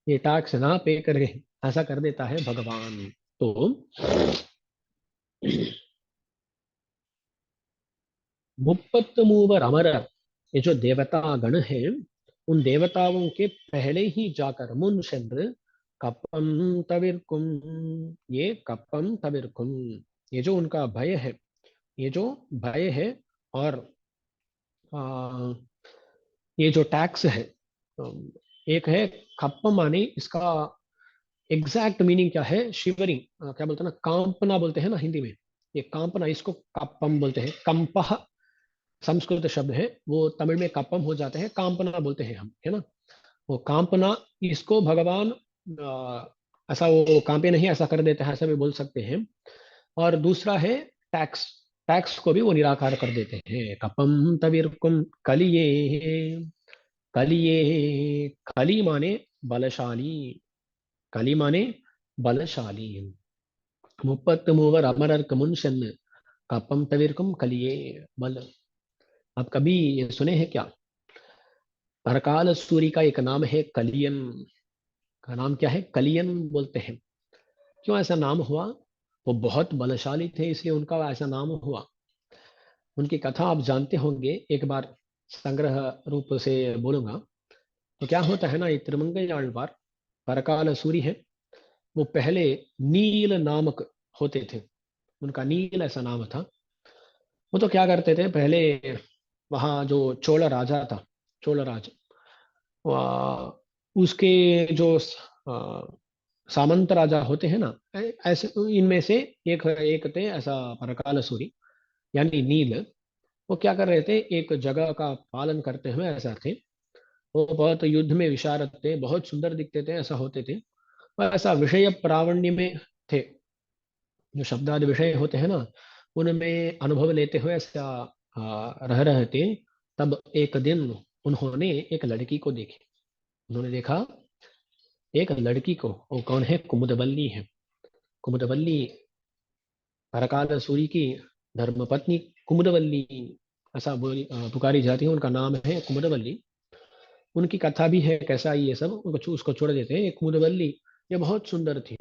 ये टैक्स ना पे करे, ऐसा कर देता है भगवान। तो मुप्पत मूवर अमर, ये जो देवता गण है, उन देवताओं के पहले ही जाकर मुनशंद्र कपम तविरकुम, ये कपम तविरकुम, ये जो उनका भय है, ये जो भय है, और आ, ये जो टैक्स है, एक है खप्पम माने, इसका एग्जैक्ट मीनिंग क्या है, शिवरिंग, क्या बोलते हैं ना, कांपना बोलते हैं ना हिंदी में, ये कांपना, इसको कप्पम बोलते हैं। कंपह संस्कृत शब्द है, वो तमिळ में कप्पम हो जाते हैं, कांपना बोलते हैं हम, है ना। वो कांपना, इसको भगवान ऐसा वो कांपे नहीं, ऐसा कर देते हैं, ऐसा भी बोल सकते हैं। और दूसरा है टैक्स, टैक्स को भी वो निराकार कर देते हैं। कपम तविर्कुम कलिये, कलिये, कली माने बलशाली, कली माने बलशाली। मुप्पत मूवर अमरर मुनशन कपम तविर्कुम कलिये बल। आप कभी ये सुने हैं क्या, परकाल सूरी का एक नाम है कलियन, का नाम क्या है, कलियन बोलते हैं। क्यों ऐसा नाम हुआ, वो बहुत बलशाली थे इसलिए उनका ऐसा नाम हुआ। उनकी कथा आप जानते होंगे, एक बार संग्रह रूप से बोलूंगा। तो क्या होता है ना, ये त्रिमंगल आழ்वार परकाल सूरी है, वो पहले नील नामक होते थे। उनका नील ऐसा नाम था। वो तो क्या करते थे पहले, वहाँ जो चोल राजा था, चोल राज, उसके जो सामंत राजा होते हैं ना, ऐसे इनमें से एक एक थे ऐसा परकाल सूरी, यानी नील। वो क्या कर रहे थे, एक जगह का पालन करते हुए ऐसा थे। वो बहुत युद्ध में विशारद थे, बहुत सुंदर दिखते थे, ऐसा होते थे, और ऐसा विषय प्रावण्य में थे। जो शब्दादि विषय होते हैं ना, उनमें अनुभव लेते हुए ऐसा रह रहे थे। तब एक दिन उन्होंने एक लड़की को देखी। उन्होंने देखा एक लड़की को, वो कौन है, कुमुदवल्ली है। कुमुदवल्ली परकाल सूरी की धर्मपत्नी कुमुदवल्ली, ऐसा पुकारी जाती है, उनका नाम है कुमुदवल्ली। उनकी कथा भी है, कैसा ये सब उनको उसको छोड़ देते हैं। एक कुमुदवल्ली, ये बहुत सुंदर थी,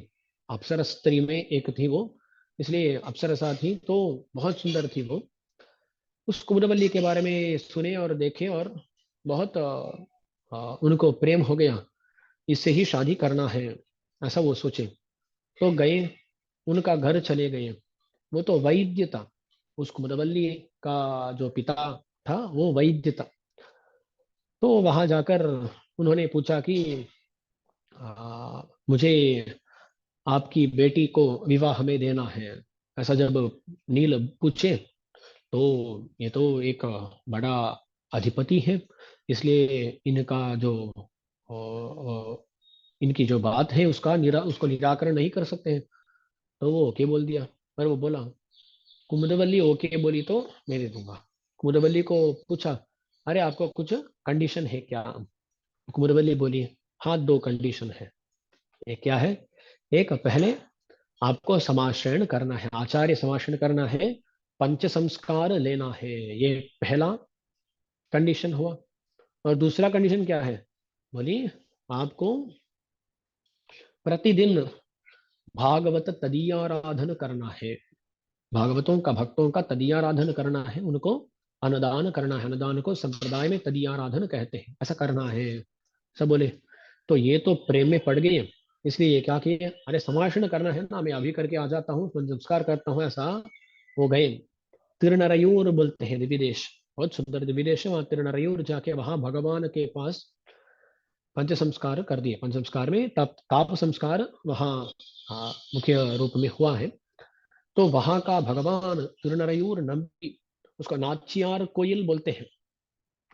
अप्सरा स्त्री में एक थी वो, इसलिए अप्सरसा थी, तो बहुत सुंदर थी वो। उस कुमुदवल्ली के बारे में सुने और देखे, और बहुत उनको प्रेम हो गया, इससे ही शादी करना है, ऐसा वो सोचे। तो गए, उनका घर चले गए। वो तो वैद्य था, उस कुमुदवल्ली का जो पिता था वो वैद्य था। तो वहां जाकर उन्होंने पूछा कि मुझे आपकी बेटी को विवाह में देना है, ऐसा जब नील पूछे, तो ये तो एक बड़ा अधिपति है, इसलिए इनका जो इनकी जो बात है उसका उसको निराकरण नहीं कर सकते हैं। तो वो ओके बोल दिया। पर वो बोला, कुमुदवल्ली ओके बोली तो मैं दे दूंगा। कुमुदवल्ली को पूछा, अरे आपको कुछ कंडीशन है क्या? कुमुदवल्ली बोली, हाँ, दो कंडीशन है। एक क्या है, एक पहले आपको समाश्रयण करना है, आचार्य समाश्रयण करना है, पंच संस्कार लेना है, ये पहला कंडीशन हुआ। और दूसरा कंडीशन क्या है, बोली आपको प्रतिदिन भागवत तदीयाराधन करना है, भागवतों का, भक्तों का तदीयाराधन करना है, उनको अन्नदान करना है। अन्नदान को संप्रदाय में तदीयाराधन कहते हैं, ऐसा करना है। सब बोले, तो ये तो प्रेम में पड़ गए, इसलिए ये क्या किए, अरे संभाषण करना है ना, मैं अभी करके आ जाता हूँ, संस्कार करता हूँ, ऐसा हो गए। तिरुनरयूर बोलते हैं दिव्य देश, बहुत सुंदर दिव्य देश है वहां। तिरुनरयूर जाके वहां भगवान के पास पंच संस्कार कर दिए। पंच संस्कार में ताप संस्कार वहाँ मुख्य रूप में हुआ है। तो वहां का भगवान तिरुनरयूर नंबी, उसको नाचियार कोयल बोलते हैं।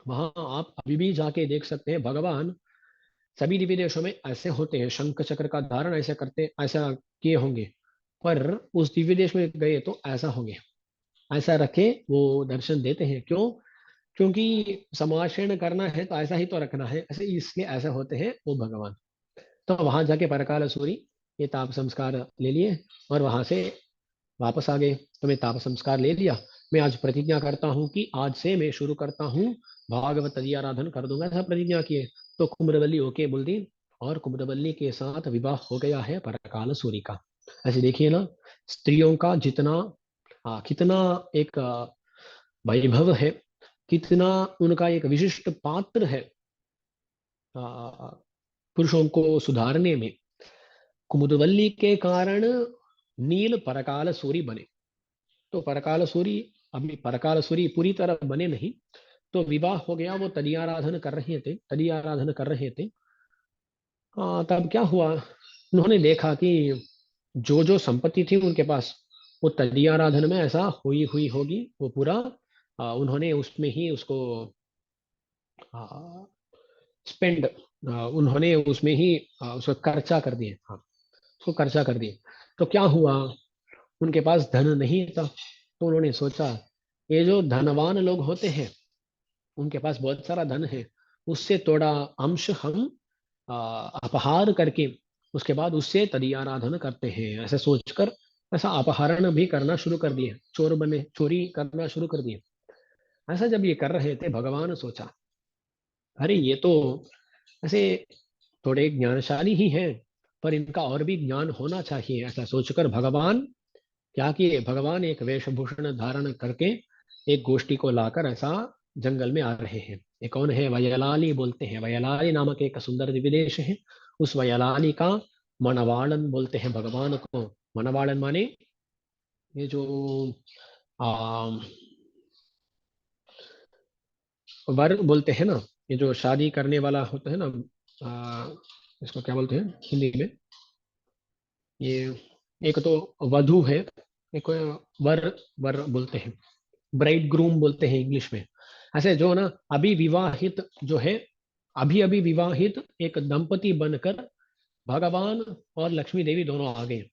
वहां आप अभी भी जाके देख सकते हैं, भगवान सभी दिव्य देशों में ऐसे होते हैं, शंख चक्र का धारण ऐसे करते, ऐसा किए होंगे। पर उस दिव्य देश में गए तो ऐसा होंगे, ऐसा रखे वो दर्शन देते हैं। क्यों? क्योंकि समाशयन करना है तो ऐसा ही तो रखना है, ऐसे इसलिए ऐसे होते हैं वो भगवान। तो वहां जाके परकाल सूरी ये ताप संस्कार ले लिए, और वहां से वापस आ गए। तो मैं ताप संस्कार ले लिया। मैं आज प्रतिज्ञा करता हूँ कि आज से मैं शुरू करता हूँ, भागवत आराधन कर दूंगा, ऐसा प्रतिज्ञा किए। तो कुम्रवल्ली ओके बोल दी, और कुम्रवल्ली के साथ विवाह हो गया है परकाल सूरी का। ऐसे देखिए ना, स्त्रियों का जितना कितना एक वैभव है, कितना उनका एक विशिष्ट पात्र है आ, पुरुषों को सुधारने में। कुमुदवल्ली के कारण नील परकाल सूरी बने। तो परकाल सूरी, अभी परकाल सूरी पूरी तरह बने नहीं, तो विवाह हो गया, वो तदीयाराधन कर रहे थे, तदीयाराधन कर रहे थे। तब क्या हुआ, उन्होंने देखा कि जो जो संपत्ति थी उनके पास, वो तदीयाराधन में ऐसा हुई हुई होगी, वो पूरा उन्होंने उसमें ही उसको स्पेंड, उन्होंने उसमें ही उसको खर्चा कर दिए, हाँ, उसको खर्चा कर दिए। तो क्या हुआ, उनके पास धन नहीं था। तो उन्होंने सोचा, ये जो धनवान लोग होते हैं, उनके पास बहुत सारा धन है, उससे थोड़ा अंश हम अपहार करके उसके बाद उससे तदीयाराधन करते हैं, ऐसे सोचकर ऐसा अपहरण भी करना शुरू कर दिए, चोर बने, चोरी करना शुरू कर दिए। ऐसा जब ये कर रहे थे, भगवान सोचा, अरे ये तो ऐसे थोड़े ज्ञानशाली ही हैं, पर इनका और भी ज्ञान होना चाहिए। ऐसा सोचकर भगवान क्या किए, भगवान एक वेशभूषण धारण करके एक गोष्ठी को लाकर ऐसा जंगल में आ रहे हैं। ये कौन है, वयलाली बोलते हैं, वयलाली नामक एक सुंदर विदेश है। उस वयलाली का मनवाड़न बोलते हैं भगवान को। मनवाड़न माने ये जो आ, वर बोलते हैं ना, ये जो शादी करने वाला होता है ना, आ, इसको क्या बोलते हैं हिंदी में? ये एक तो वधु है, एक वर, वर बोलते हैं, ब्राइड ग्रूम बोलते हैं इंग्लिश में। ऐसे जो ना अभी विवाहित जो है, अभी अभी विवाहित एक दंपति बनकर भगवान और लक्ष्मी देवी दोनों आ गए,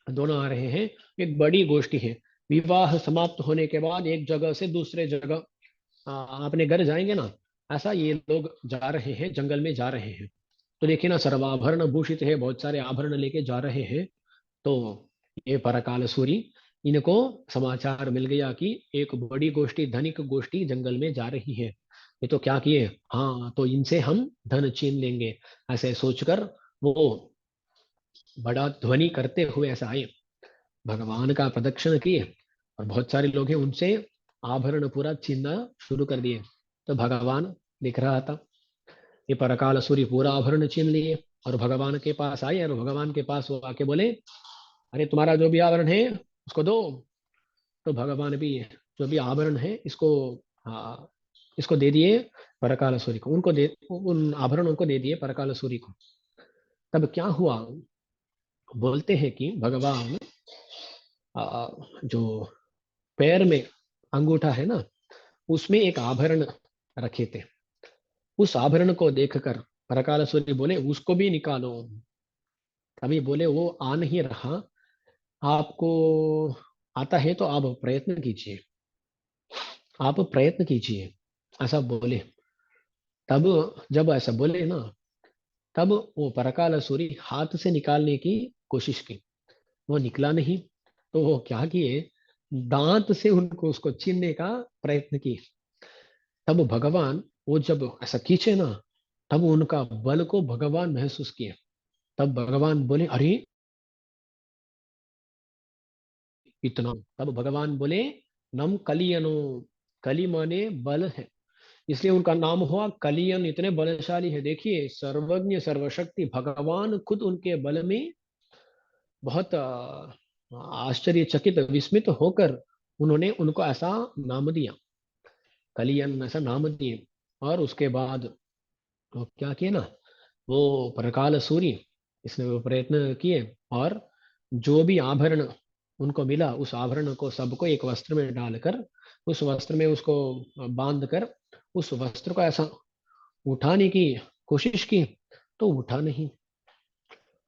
दोनों आ रहे हैं। एक बड़ी गोष्ठी है। विवाह समाप्त होने के बाद एक जगह से दूसरे जगह अपने घर जाएंगे ना, ऐसा ये लोग जा रहे हैं, जंगल में जा रहे हैं। तो देखिए ना, सर्वाभरण भूषित है, बहुत सारे आभरण लेके जा रहे हैं। तो ये परकाल सूरी, इनको समाचार मिल गया कि एक बड़ी गोष्ठी, धनिक गोष्ठी जंगल में जा रही है। ये तो क्या किए, हाँ तो इनसे हम धन छीन लेंगे, ऐसे सोचकर वो बड़ा ध्वनि करते हुए ऐसा आए, भगवान का प्रदक्षिण किए, और बहुत सारे लोग हैं उनसे आभरण पूरा छीनना शुरू कर दिए। तो भगवान दिख रहा था, ये परकाल सूरी पूरा आभरण छीन लिए और भगवान के पास आए, और भगवान के पास वो आके बोले, अरे तुम्हारा जो भी आभरण है उसको दो। तो भगवान भी जो भी आभरण है इसको, हाँ, इसको दे दिए परकाल सूरी को, उनको दे, उन आभरणों को दे दिए परकाल सूरी को। तब क्या हुआ, बोलते हैं कि भगवान जो पैर में अंगूठा है ना, उसमें एक आभरण रखे थे। उस आभरण को देखकर परकाल सूरी बोले उसको भी निकालो। तभी बोले वो आ नहीं रहा, आपको आता है तो आप प्रयत्न कीजिए, आप प्रयत्न कीजिए, ऐसा बोले। तब जब ऐसा बोले ना, तब वो परकाल सूरी हाथ से निकालने की कोशिश की, वो निकला नहीं। तो वो क्या किए, दांत से उनको उसको छीनने का प्रयत्न किए। तब भगवान, वो जब ऐसा खींचे ना, तब उनका बल को भगवान महसूस किए। तब भगवान बोले अरे इतना, तब भगवान बोले नम कलियनो, कली माने बल है, इसलिए उनका नाम हुआ कलियन, इतने बलशाली है। देखिए सर्वज्ञ सर्वशक्ति भगवान खुद उनके बल में बहुत आश्चर्यचकित विस्मित होकर उन्होंने उनको ऐसा नाम दिया, कलियन ऐसा नाम दिए। और उसके बाद वो क्या किए ना, वो परकाल सूरी, इसने वो प्रयत्न किए, और जो भी आभरण उनको मिला उस आभरण को सबको एक वस्त्र में डालकर, उस वस्त्र में उसको बांध कर, उस वस्त्र को ऐसा उठाने की कोशिश की, तो उठा नहीं।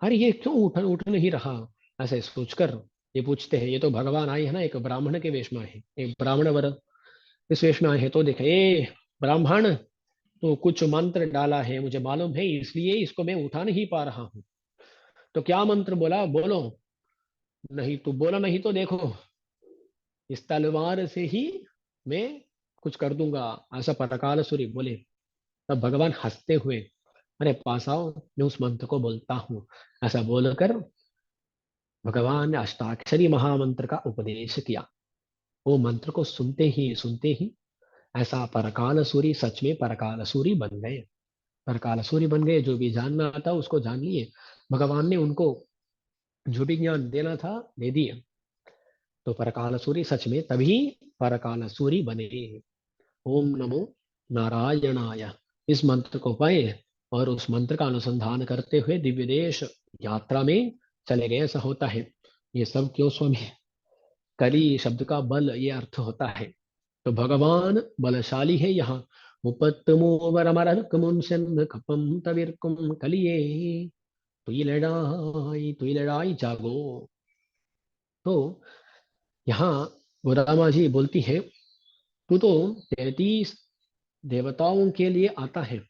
अरे ये क्यों उठ नहीं रहा, ऐसे सोचकर ये पूछते हैं, ये तो भगवान आए हैं ना, एक ब्राह्मण के वेश में आए हैं, एक ब्राह्मण वर इस वेश में आए हैं। तो देखे, ए ब्राह्मण, तो कुछ मंत्र डाला है मुझे मालूम है, इसलिए इसको मैं उठा नहीं पा रहा हूँ। तो क्या मंत्र बोला, बोलो। नहीं तो बोला, नहीं तो देखो, इस तलवार से ही मैं कुछ कर दूंगा, ऐसा परकाल सूरी बोले। तब भगवान हंसते हुए, अरे पास आओ, मैं उस मंत्र को बोलता हूँ, ऐसा बोलकर भगवान ने अष्टाक्षरी महामंत्र का उपदेश किया। वो मंत्र को सुनते ही ऐसा परकाल सूरी सच में परकाल सूरी बन गए, परकाल सूरी बन गए। जो भी जानना था उसको जान लिए, भगवान ने उनको जो भी ज्ञान देना था दे दिया। तो परकाल सूरी सच में तभी परकाल सूरी बने। ओम नमो नारायणाय, इस मंत्र को पाए और उस मंत्र का अनुसंधान करते हुए दिव्य देश यात्रा में चले गए, ऐसा होता है। ये सब क्यों स्वामी, कली शब्द का बल ये अर्थ होता है। तो भगवान बलशाली है यहाँ। मुपत्तमोवरमरकमुंसन कपम तविर्कुम कलिये, तुई लड़ाई जागो। तो यहाँ गोदामा जी बोलती है, तू तो 33 देवताओं के लिए आता है,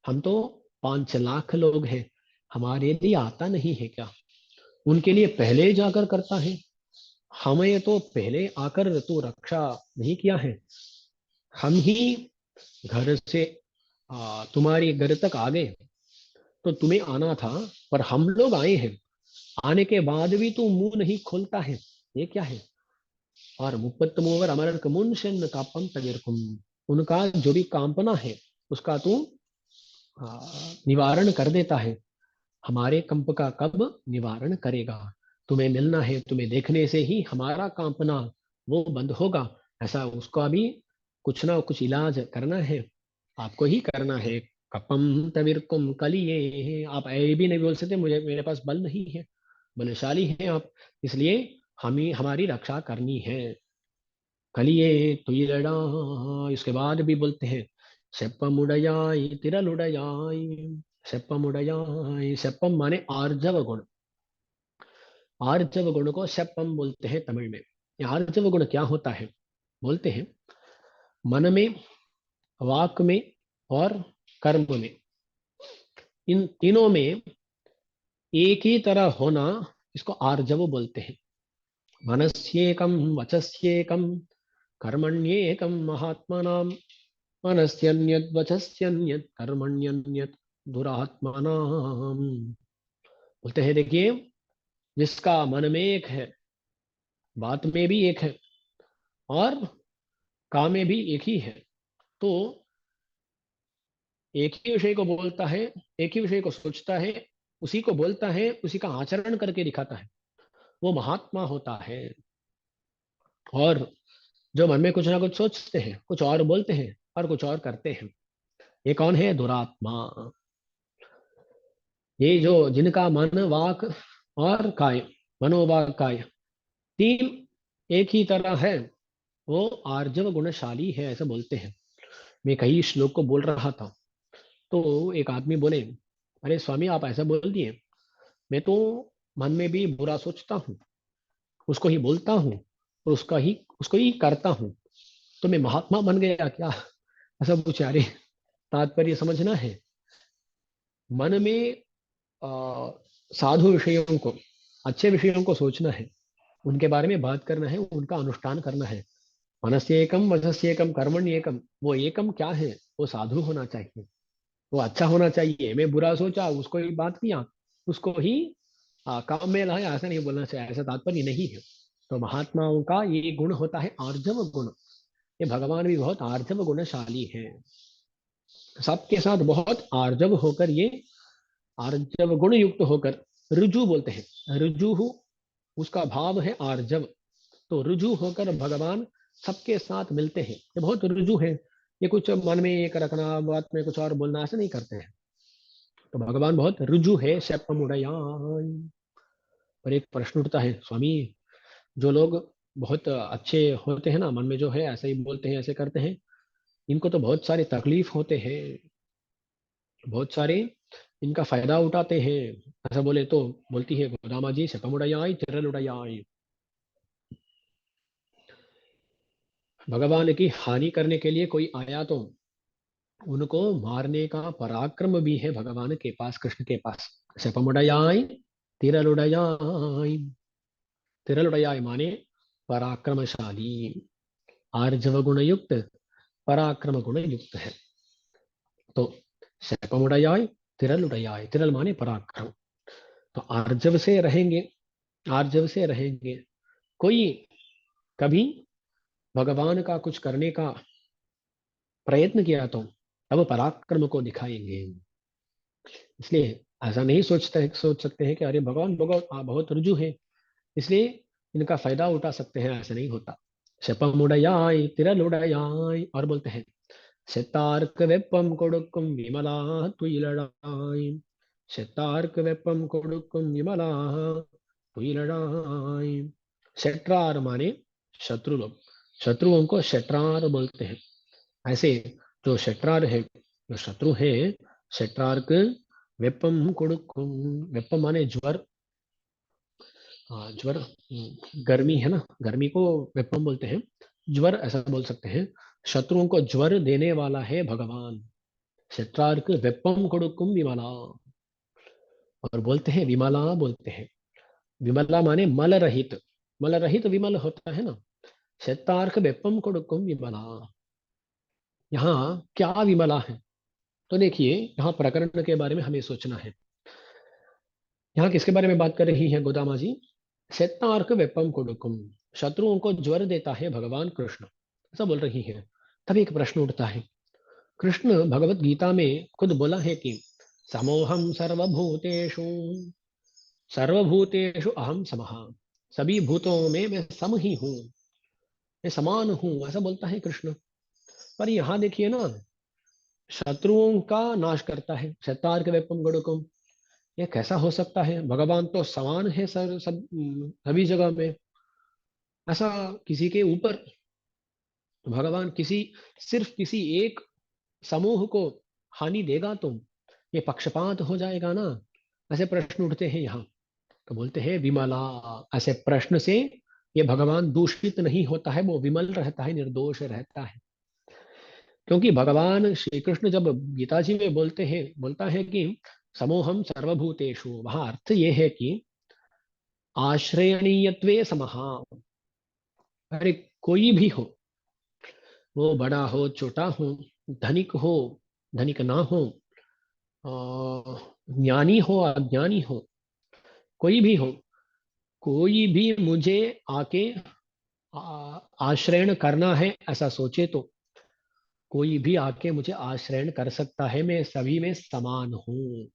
हम तो 5 लाख लोग हैं, हमारे लिए आता नहीं है क्या? उनके लिए पहले जाकर करता है, हमें तो पहले आकर तू रक्षा नहीं किया है। हम ही घर से तुम्हारे घर तक आ गए, तो तुम्हें आना था, पर हम लोग आए हैं, आने के बाद भी तू मुंह नहीं खोलता है, ये क्या है? और मुपत्त मुवर अमर कमुन कापम तगिरकुम, उनका जो भी कांपना है उसका तू निवारण कर देता है, हमारे कंप का कब निवारण करेगा? तुम्हें मिलना है, तुम्हें देखने से ही हमारा कांपना वो बंद होगा। ऐसा उसका भी कुछ ना कुछ इलाज करना है, आपको ही करना है। कपम तविरकुम कलिए, आप ऐ भी नहीं बोल सकते मुझे, मेरे पास बल नहीं है, बलशाली हैं आप, इसलिए हमें हमारी रक्षा करनी है। कलिए तुई लड़ा। इसके बाद भी बोलते हैं सेप्पमुडयाई तिरलुडयाई। सेप्पमुडयाई, सेप्पम माने आर्जव गुण। आर्जव गुण को सेप्पम बोलते हैं तमिल में। ये आर्जव गुण क्या होता है? बोलते हैं मन में, वाक में और कर्म में, इन तीनों में एक ही तरह होना, इसको आर्जव बोलते हैं। मनस्येकम वचस्येकम कर्मण्येकम महात्मनाम, मनस्यन्यत् वचस्यन्यत् कर्मण्यन्यत् दुरात्मानाम। बोलते हैं देखिए, जिसका मन में एक है, बात में भी एक है और काम में भी एक ही है, तो एक ही विषय को बोलता है, एक ही विषय को सोचता है, उसी को बोलता है, उसी का आचरण करके दिखाता है, वो महात्मा होता है। और जो मन में कुछ ना कुछ सोचते हैं, कुछ और बोलते हैं और कुछ और करते हैं, ये कौन है? दुरात्मा। ये जो जिनका मन वाक और काय, मनोवाक काय तीन एक ही तरह है, वो आर्जव गुणशाली है, ऐसे बोलते हैं। मैं कई श्लोक को बोल रहा था, तो एक आदमी बोले, अरे स्वामी आप ऐसा बोल दिए, मैं तो मन में भी बुरा सोचता हूँ, उसको ही बोलता हूँ और उसको ही करता हूँ, तो मैं महात्मा बन गया क्या? ऐसा पूछे। अरे तात्पर्य समझना है, मन में आ, साधु विषयों को, अच्छे विषयों को सोचना है, उनके बारे में बात करना है, उनका अनुष्ठान करना है। मनस्य एकम वचस्य एकम कर्मण्य एकम, वो एकम क्या है? वो साधु होना चाहिए, वो अच्छा होना चाहिए। मैं बुरा सोचा, उसको ही बात किया, उसको ही काम में लाया, ऐसा नहीं बोलना चाहिए, ऐसा तात्पर्य नहीं है। तो महात्माओं का ये गुण होता है आर्जव गुण। ये भगवान भी बहुत आर्जव गुणशाली है, सबके साथ बहुत आर्जव होकर, ये आर्जव गुण युक्त होकर, रुजु बोलते हैं, रुजु उसका भाव है आर्जव। तो रुजु होकर भगवान सबके साथ मिलते हैं, ये बहुत रुजु है। ये कुछ मन में एक रखना, बात में कुछ और बोलना, ऐसा नहीं करते हैं। तो भगवान बहुत रुजु है, शैपमुडयाय। पर एक प्रश्न उठता है, स्वामी जो लोग बहुत अच्छे होते हैं ना, मन में जो है ऐसे ही बोलते हैं, ऐसे करते हैं, इनको तो बहुत सारे तकलीफ होते हैं, बहुत सारे इनका फायदा उठाते हैं। ऐसा बोले तो बोलती है गोदामा जी, शपमुड़ाई चिरल उड़ाई, भगवान की हानि करने के लिए कोई आया तो उनको मारने का पराक्रम भी है भगवान के पास, कृष्ण के पास। शपमुड़ाई तिरल उड़ाई, तिरल उड़ाई माने पराक्रमशाली, आर्जव गुण युक्त, पराक्रम गुण युक्त है। तो शपमुड़ाई तिरल उड़ाई, तिरल माने पराक्रम। तो आर्जव से रहेंगे, आर्जव से रहेंगे। कोई कभी भगवान का कुछ करने का प्रयत्न किया तो तब पराक्रम को दिखाएंगे। इसलिए ऐसा नहीं सोच सकते हैं कि अरे भगवान बहुत बहुत रुजु है, इसलिए इनका फायदा उठा सकते हैं, ऐसा नहीं होता। शपम उड़याय तिरल उड़याय, और बोलते हैं शतार्क वेपम कोडुकुम विमला तुइलड़ाई। शतार्क वेपम कोडुकुम विमला तुइलड़ाई। शत्रार माने शत्रु लोग, शत्रुओं को शत्रार बोलते हैं। ऐसे जो शत्रार है, जो शत्रु है, शत्रार्क वेपम कोडुकुम, वेपम माने ज्वर। हाँ ज्वर, गर्मी है ना, गर्मी को वेपम बोलते हैं, ज्वर ऐसा बोल सकते हैं। शत्रुओं को ज्वर देने वाला है भगवान। शत्रार्क वेपम कोडुकुम विमला, और बोलते हैं विमला बोलते हैं। विमला माने मल रहित, मल रहित विमल होता है ना। शतार्क वेपम कोडुकुम विमला, यहाँ क्या विमला है? तो देखिए, यहाँ प्रकरण के बारे में हमें सोचना है। यहाँ किसके बारे में बात कर रही है गोदामा जी? शतार्क वेपम कोडुकुम, शत्रुओं को ज्वर देता है भगवान कृष्ण, ऐसा बोल रही है। तब एक प्रश्न उठता है, कृष्ण भगवत गीता में खुद बोला है कि समोहम सर्वभूतेषु, सर्वभूतेषु अहम समः, सभी भूतों में मैं सम ही हूँ, मैं समान हूँ, ऐसा बोलता है कृष्ण। पर यहाँ देखिए ना, शत्रुओं का नाश करता है, शतार्क वेपम गणुकम, ये कैसा हो सकता है? भगवान तो समान है सर, सभी जगह में। ऐसा किसी के ऊपर भगवान किसी, सिर्फ किसी एक समूह को हानि देगा तो ये पक्षपात हो जाएगा ना। ऐसे प्रश्न उठते हैं यहाँ। तो बोलते हैं विमला, ऐसे प्रश्न से ये भगवान दूषित नहीं होता है, वो विमल रहता है, निर्दोष रहता है। क्योंकि भगवान श्री कृष्ण जब गीता जी में बोलते हैं, बोलता है कि समोहम सर्वभूतेषु, वहां अर्थ ये है कि आश्रयणीयत्वे समः। अरे कोई भी हो, वो बड़ा हो छोटा हो, धनिक हो धनिक ना हो, ज्ञानी हो अज्ञानी हो, कोई भी हो, कोई भी मुझे आके आश्रयण करना है ऐसा सोचे तो कोई भी आके मुझे आश्रयण कर सकता है, मैं सभी में समान हूँ।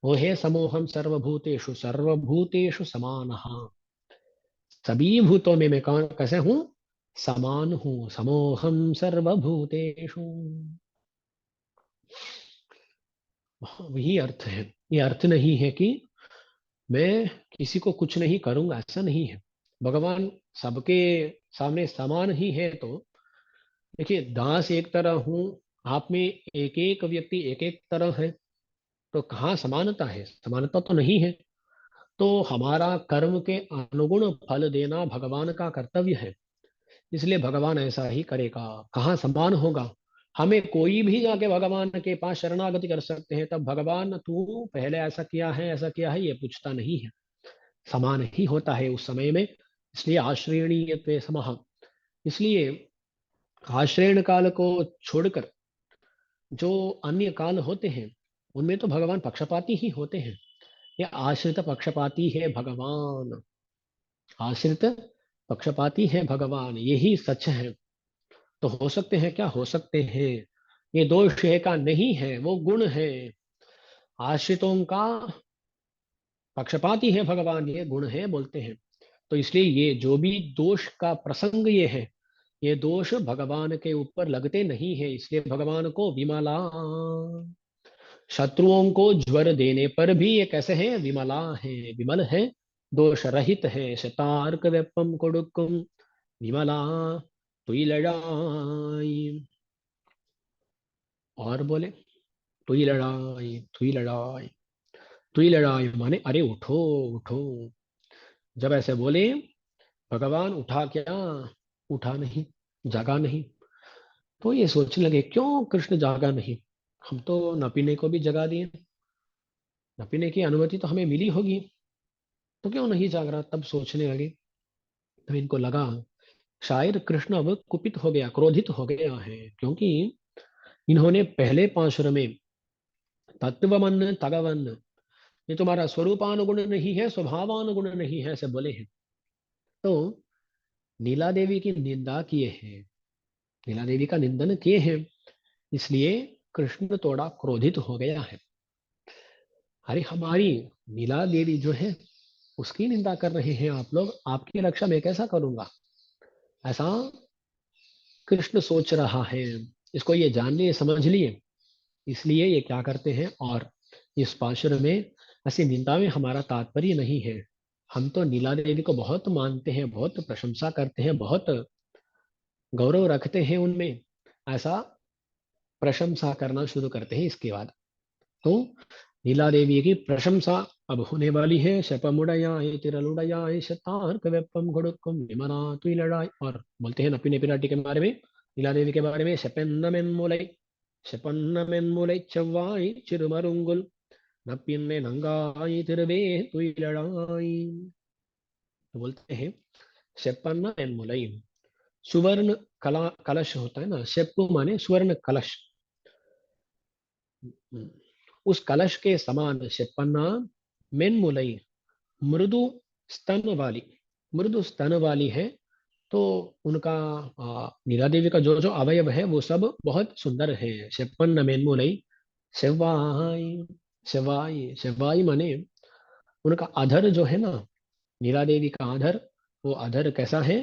वो है समोहम सर्वभूतेषु सर्वभूतेषु समानः, सभी भूतों में मैं कौन कैसे हूँ? समान हूँ, समोहम सर्वभूतेषु। वही अर्थ है। ये अर्थ नहीं है कि मैं किसी को कुछ नहीं करूंगा, ऐसा नहीं है। भगवान सबके सामने समान ही है। तो देखिए, दास एक तरह हूँ, आप में एक एक व्यक्ति एक एक तरह है, तो कहाँ समानता है? समानता तो नहीं है। तो हमारा कर्म के अनुगुण फल देना भगवान का कर्तव्य है, इसलिए भगवान ऐसा ही करेगा। कहाँ समान होगा? हमें कोई भी जाके भगवान के पास शरणागति कर सकते हैं, तब भगवान तू पहले ऐसा किया है, ये पूछता नहीं है। समान ही होता है उस समय में। इसलिए आश्रयणीयत्वे समः। इसलिए आश्रयण काल को छोड़कर जो अन्य काल होते हैं, उनमें तो भगवान पक्षपाती ही होते हैं। ये आश्रित पक्षपाती है भगवान, आश्रित पक्षपाती है भगवान, यही सच है। तो हो सकते हैं, क्या हो सकते हैं? ये दोष है का नहीं है, वो गुण है। आश्रितों का पक्षपाती है भगवान, ये गुण है बोलते हैं। तो इसलिए ये जो भी दोष का प्रसंग ये है, ये दोष भगवान के ऊपर लगते नहीं है, इसलिए भगवान को विमला। शत्रुओं को ज्वर देने पर भी ये कैसे है? विमला है, विमल है, दोष रहित है। शतार्क वेपम कोडुकुम विमला तुई लड़ाई। और बोले, तुई लड़ाई तुई लड़ाई। तुई लड़ाई माने अरे उठो उठो। जब ऐसे बोले, भगवान उठा क्या? उठा नहीं, जागा नहीं। तो ये सोचने लगे, क्यों कृष्ण जागा नहीं? हम तो न पीने को भी जगा दिए, न पीने की अनुमति तो हमें मिली होगी, तो क्यों नहीं जाग रहा? तब सोचने लगे। तब इनको लगा शायद कृष्ण अब कुपित हो गया, क्रोधित हो गया है, क्योंकि इन्होंने पहले पाशुर में तत्वमन तगवन, ये तुम्हारा स्वरूपानुगुण नहीं है, स्वभावानुगुण नहीं है, ऐसे बोले हैं। तो नीला देवी की निंदा किए हैं, नीला देवी का निंदन किए हैं, इसलिए कृष्ण थोड़ा क्रोधित हो गया है। अरे हमारी नीला देवी जो है, उसकी निंदा कर रहे हैं आप लोग, आपकी रक्षा मैं कैसा करूंगा? ऐसा कृष्ण सोच रहा है। इसको ये जान लिए, समझ लिए, इसलिए ये क्या करते हैं। और इस पाशुर में ऐसी निंदा में हमारा तात्पर्य नहीं है। हम तो नीला देवी को बहुत मानते हैं, बहुत प्रशंसा करते हैं, बहुत गौरव रखते हैं उनमें, ऐसा प्रशंसा करना शुरू करते हैं इसके बाद। तो नीला देवी की प्रशंसा अब होने वाली है। शपमुड़याय तिरलुड़याय शतार्क वेपम घुड़ुक्कुम विमना तुई लड़ाई। और बोलते हैं नपीने पिराटी के बारे में, नीला देवी के बारे में, शपन्न मेन्मुलै, शपन्न मेन्मुलै चव्वाई चिरुमरुंगुल नपिन्ने नंगाई तिरवे तुई लड़ाई। तो बोलते हैं शपन्न मेन्मुलै, सुवर्ण कला कलश होता है ना, शेप्पु माने स्वर्ण कलश। उस कलश के समान शेपन्ना मेन्मुलई, मृदु स्तन वाली, मृदु स्तन वाली है। तो उनका नीला देवी का जो जो अवयव है वो सब बहुत सुंदर है। शेपन्न मेन्मुलई, सेवाई, सेवाई, सेवाई माने उनका अधर जो है ना, नीला देवी का अधर, वो अधर कैसा है?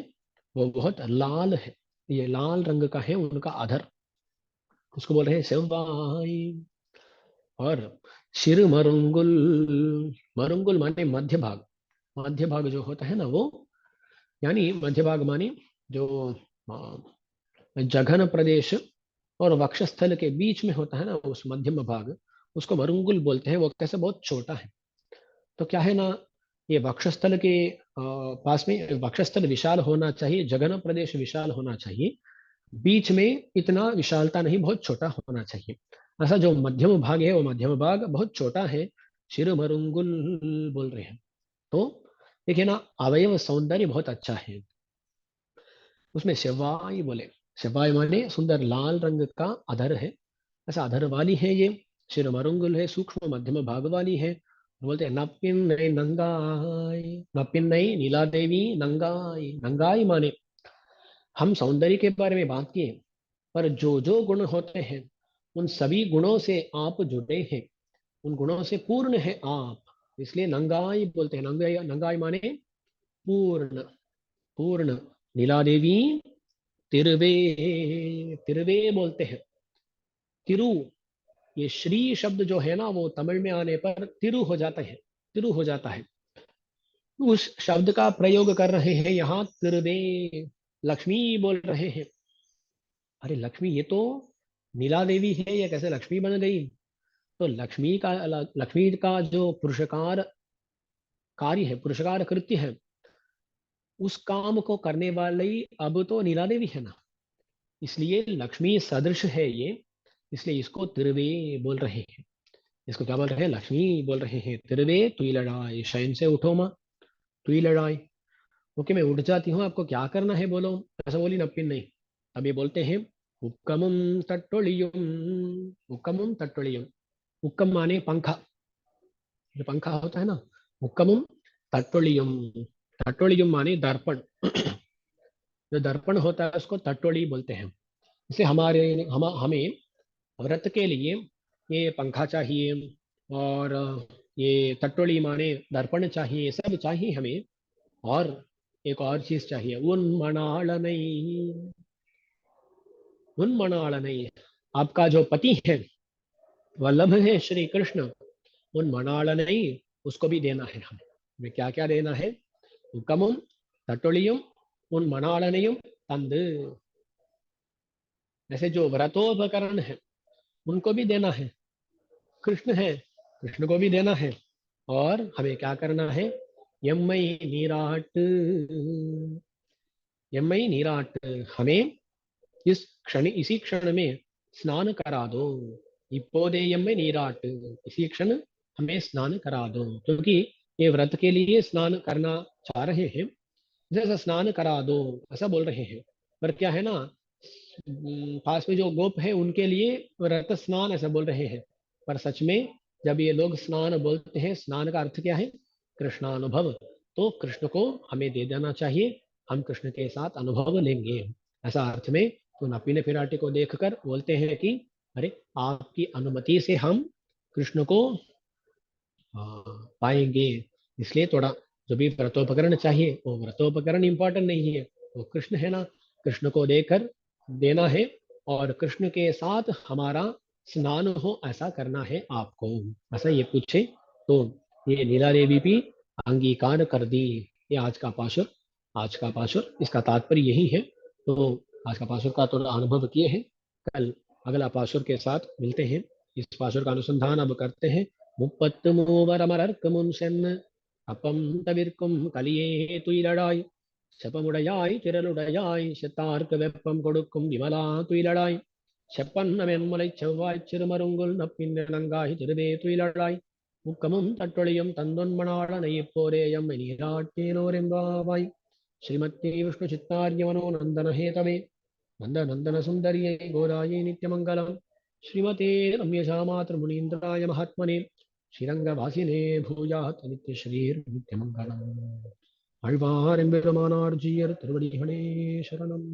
वो बहुत लाल है, ये लाल रंग का है उनका अधर, उसको बोल रहे हैं सेवाई। और शिर मरुंगुल, मरुंगुल माने मध्य भाग, मध्य भाग जो होता है ना वो, यानी मध्य भाग माने जो जघन प्रदेश और वक्षस्थल के बीच में होता है ना उस मध्यम भाग, उसको मरुंगुल बोलते हैं। वो कैसे? बहुत छोटा है। तो क्या है ना, ये वक्षस्थल के पास में वक्षस्थल विशाल होना चाहिए, जघन प्रदेश विशाल होना चाहिए, बीच में इतना विशालता नहीं, बहुत छोटा होना चाहिए। ऐसा जो मध्यम भाग है वो मध्यम भाग बहुत छोटा है, शिर मरुंगुल बोल रहे हैं। तो देखिए ना, अवयव सौंदर्य बहुत अच्छा है उसमें। शेवाई बोले, शेवाई माने सुंदर लाल रंग का अधर है, ऐसा अधर वाली है ये। शिर मरुंगुल है, सूक्ष्म मध्यम भाग वाली है। बोलते हैं नपिन नहीं नंगाई, नपिन नहीं नीला देवी नंगाई। नंगाई माने हम सौंदर्य के बारे में बात किए, पर जो जो गुण होते हैं उन सभी गुणों से आप जुड़े हैं, उन गुणों से पूर्ण है आप, इसलिए नंगाई बोलते हैं। नंगाई, नंगाई माने पूर्ण, पूर्ण। नीला देवी तिरवे, तिरवे बोलते हैं। तिरु, ये श्री शब्द जो है ना वो तमिल में आने पर तिरु हो जाता है, तिरु हो जाता है। उस शब्द का प्रयोग कर रहे हैं यहाँ तिरवे, लक्ष्मी बोल रहे हैं। अरे लक्ष्मी, ये तो नीला देवी है, ये कैसे लक्ष्मी बन गई? तो लक्ष्मी का जो पुरुषकार कार्य है, पुरुषकार कृत्य है, उस काम को करने वाली अब तो नीला देवी है ना, इसलिए लक्ष्मी सदृश है ये, इसलिए इसको तिरवे बोल रहे हैं। इसको क्या बोल रहे हैं? लक्ष्मी बोल रहे हैं। तिरवे तुई लड़ाई, शयन से उठो माँ, तुई लड़ाई। ओके, मैं उठ जाती हूँ, आपको क्या करना है बोलो, ऐसा बोली नपिन नहीं। अब ये बोलते हैं हुक्कमुम तट्टोलियुम, हुक्कमुम तट्टोलियुम। हुक्कम माने पंखा, जो पंखा होता है ना, हुक्कमुम तट्टोलियुम। तट्टोलियुम माने दर्पण, जो दर्पण होता है उसको तट्टोली बोलते हैं। इसे हमें व्रत के लिए ये पंखा चाहिए, और ये तट्टोली माने दर्पण चाहिए, ये सब चाहिए हमें। और एक और चीज चाहिए, उन्मणाल नहीं, उन्मणाल नहीं। आपका जो पति है, वल्लभ है श्री कृष्ण, उन्मणाल नहीं, उसको भी देना है हमें। हमें क्या क्या देना है? उकमुम तटोलियुम उन्मणालनयुम तंद। ऐसे जो व्रतोपकरण है उनको भी देना है, कृष्ण है, कृष्ण को भी देना है। और हमें क्या करना है? यम्मई नीराट, यम्मई नीराट, हमें इस क्षण, इसी क्षण में स्नान करा दो। इप्पोदेयम में नीराट, इसी क्षण हमें स्नान करा दो, क्योंकि ये व्रत के लिए स्नान करना चाह रहे हैं, जैसा स्नान करा दो ऐसा बोल रहे हैं। पर क्या है ना, पास में जो गोप है उनके लिए व्रत स्नान ऐसा बोल रहे हैं, पर सच में जब ये लोग स्नान बोलते हैं, स्नान का अर्थ क्या है? कृष्णानुभव। तो कृष्ण को हमें दे देना चाहिए, हम कृष्ण के साथ अनुभव लेंगे, ऐसा अर्थ में। तो नपीने फिराटे को देखकर बोलते हैं कि अरे आपकी अनुमति से हम कृष्ण को पाएंगे। इसलिए थोड़ा जो भी व्रतोपकरण चाहिए, वो व्रतोपकरण इंपॉर्टेंट नहीं है, वो कृष्ण है ना, कृष्ण को देकर देना है। और कृष्ण के साथ हमारा स्नान हो ऐसा करना है आपको, ऐसा ये पूछे। तो ये लीला देवी भी अंगीकार कर दी। ये आज का पाशुर, आज का पाशुर इसका तात्पर्य यही है। तो आज का पाशुर का थोड़ा अनुभव किए हैं, कल अगला पाशुर के साथ मिलते हैं। इस पाशुर का अनुसंधान अब करते हैं। முப்பத்து மூவரமரர்க்கு முன் சென்னு அப்பம் தவிர்க்கும் கலியே துயிலடாய், செப்பமுடையாய் திரளுடையாய் செத்தார்க்கு வெப்பம் கொடுக்கும் விமலா துயிலடாய், செப்பன்ன மென்மலை செவ்வாய் சிறுமருங்குல் நப்பின் நங்காய் திருவே துயிலடாய், முக்கமும் தட்டொழியும் தந்தொன்மணாளனை இப்போரேயம் நீராட்டேனோரெம்பாவாய். ஸ்ரீமத்தே விஷ்ணு சித்தாரியமனோ நந்தன ஹேதவே नंद नंदन सुंदर्ये गोराये नित्यमंगलम, श्रीमते रम्यजामातृमुनीन्द्राय महात्मने श्रीरंगवासिने भूयात् नित्यश्रीर्नित्यमंगलम्. ஆழ்வார் எம்பெருமானார் ஜீயர் திருவடிகளே சரணம்.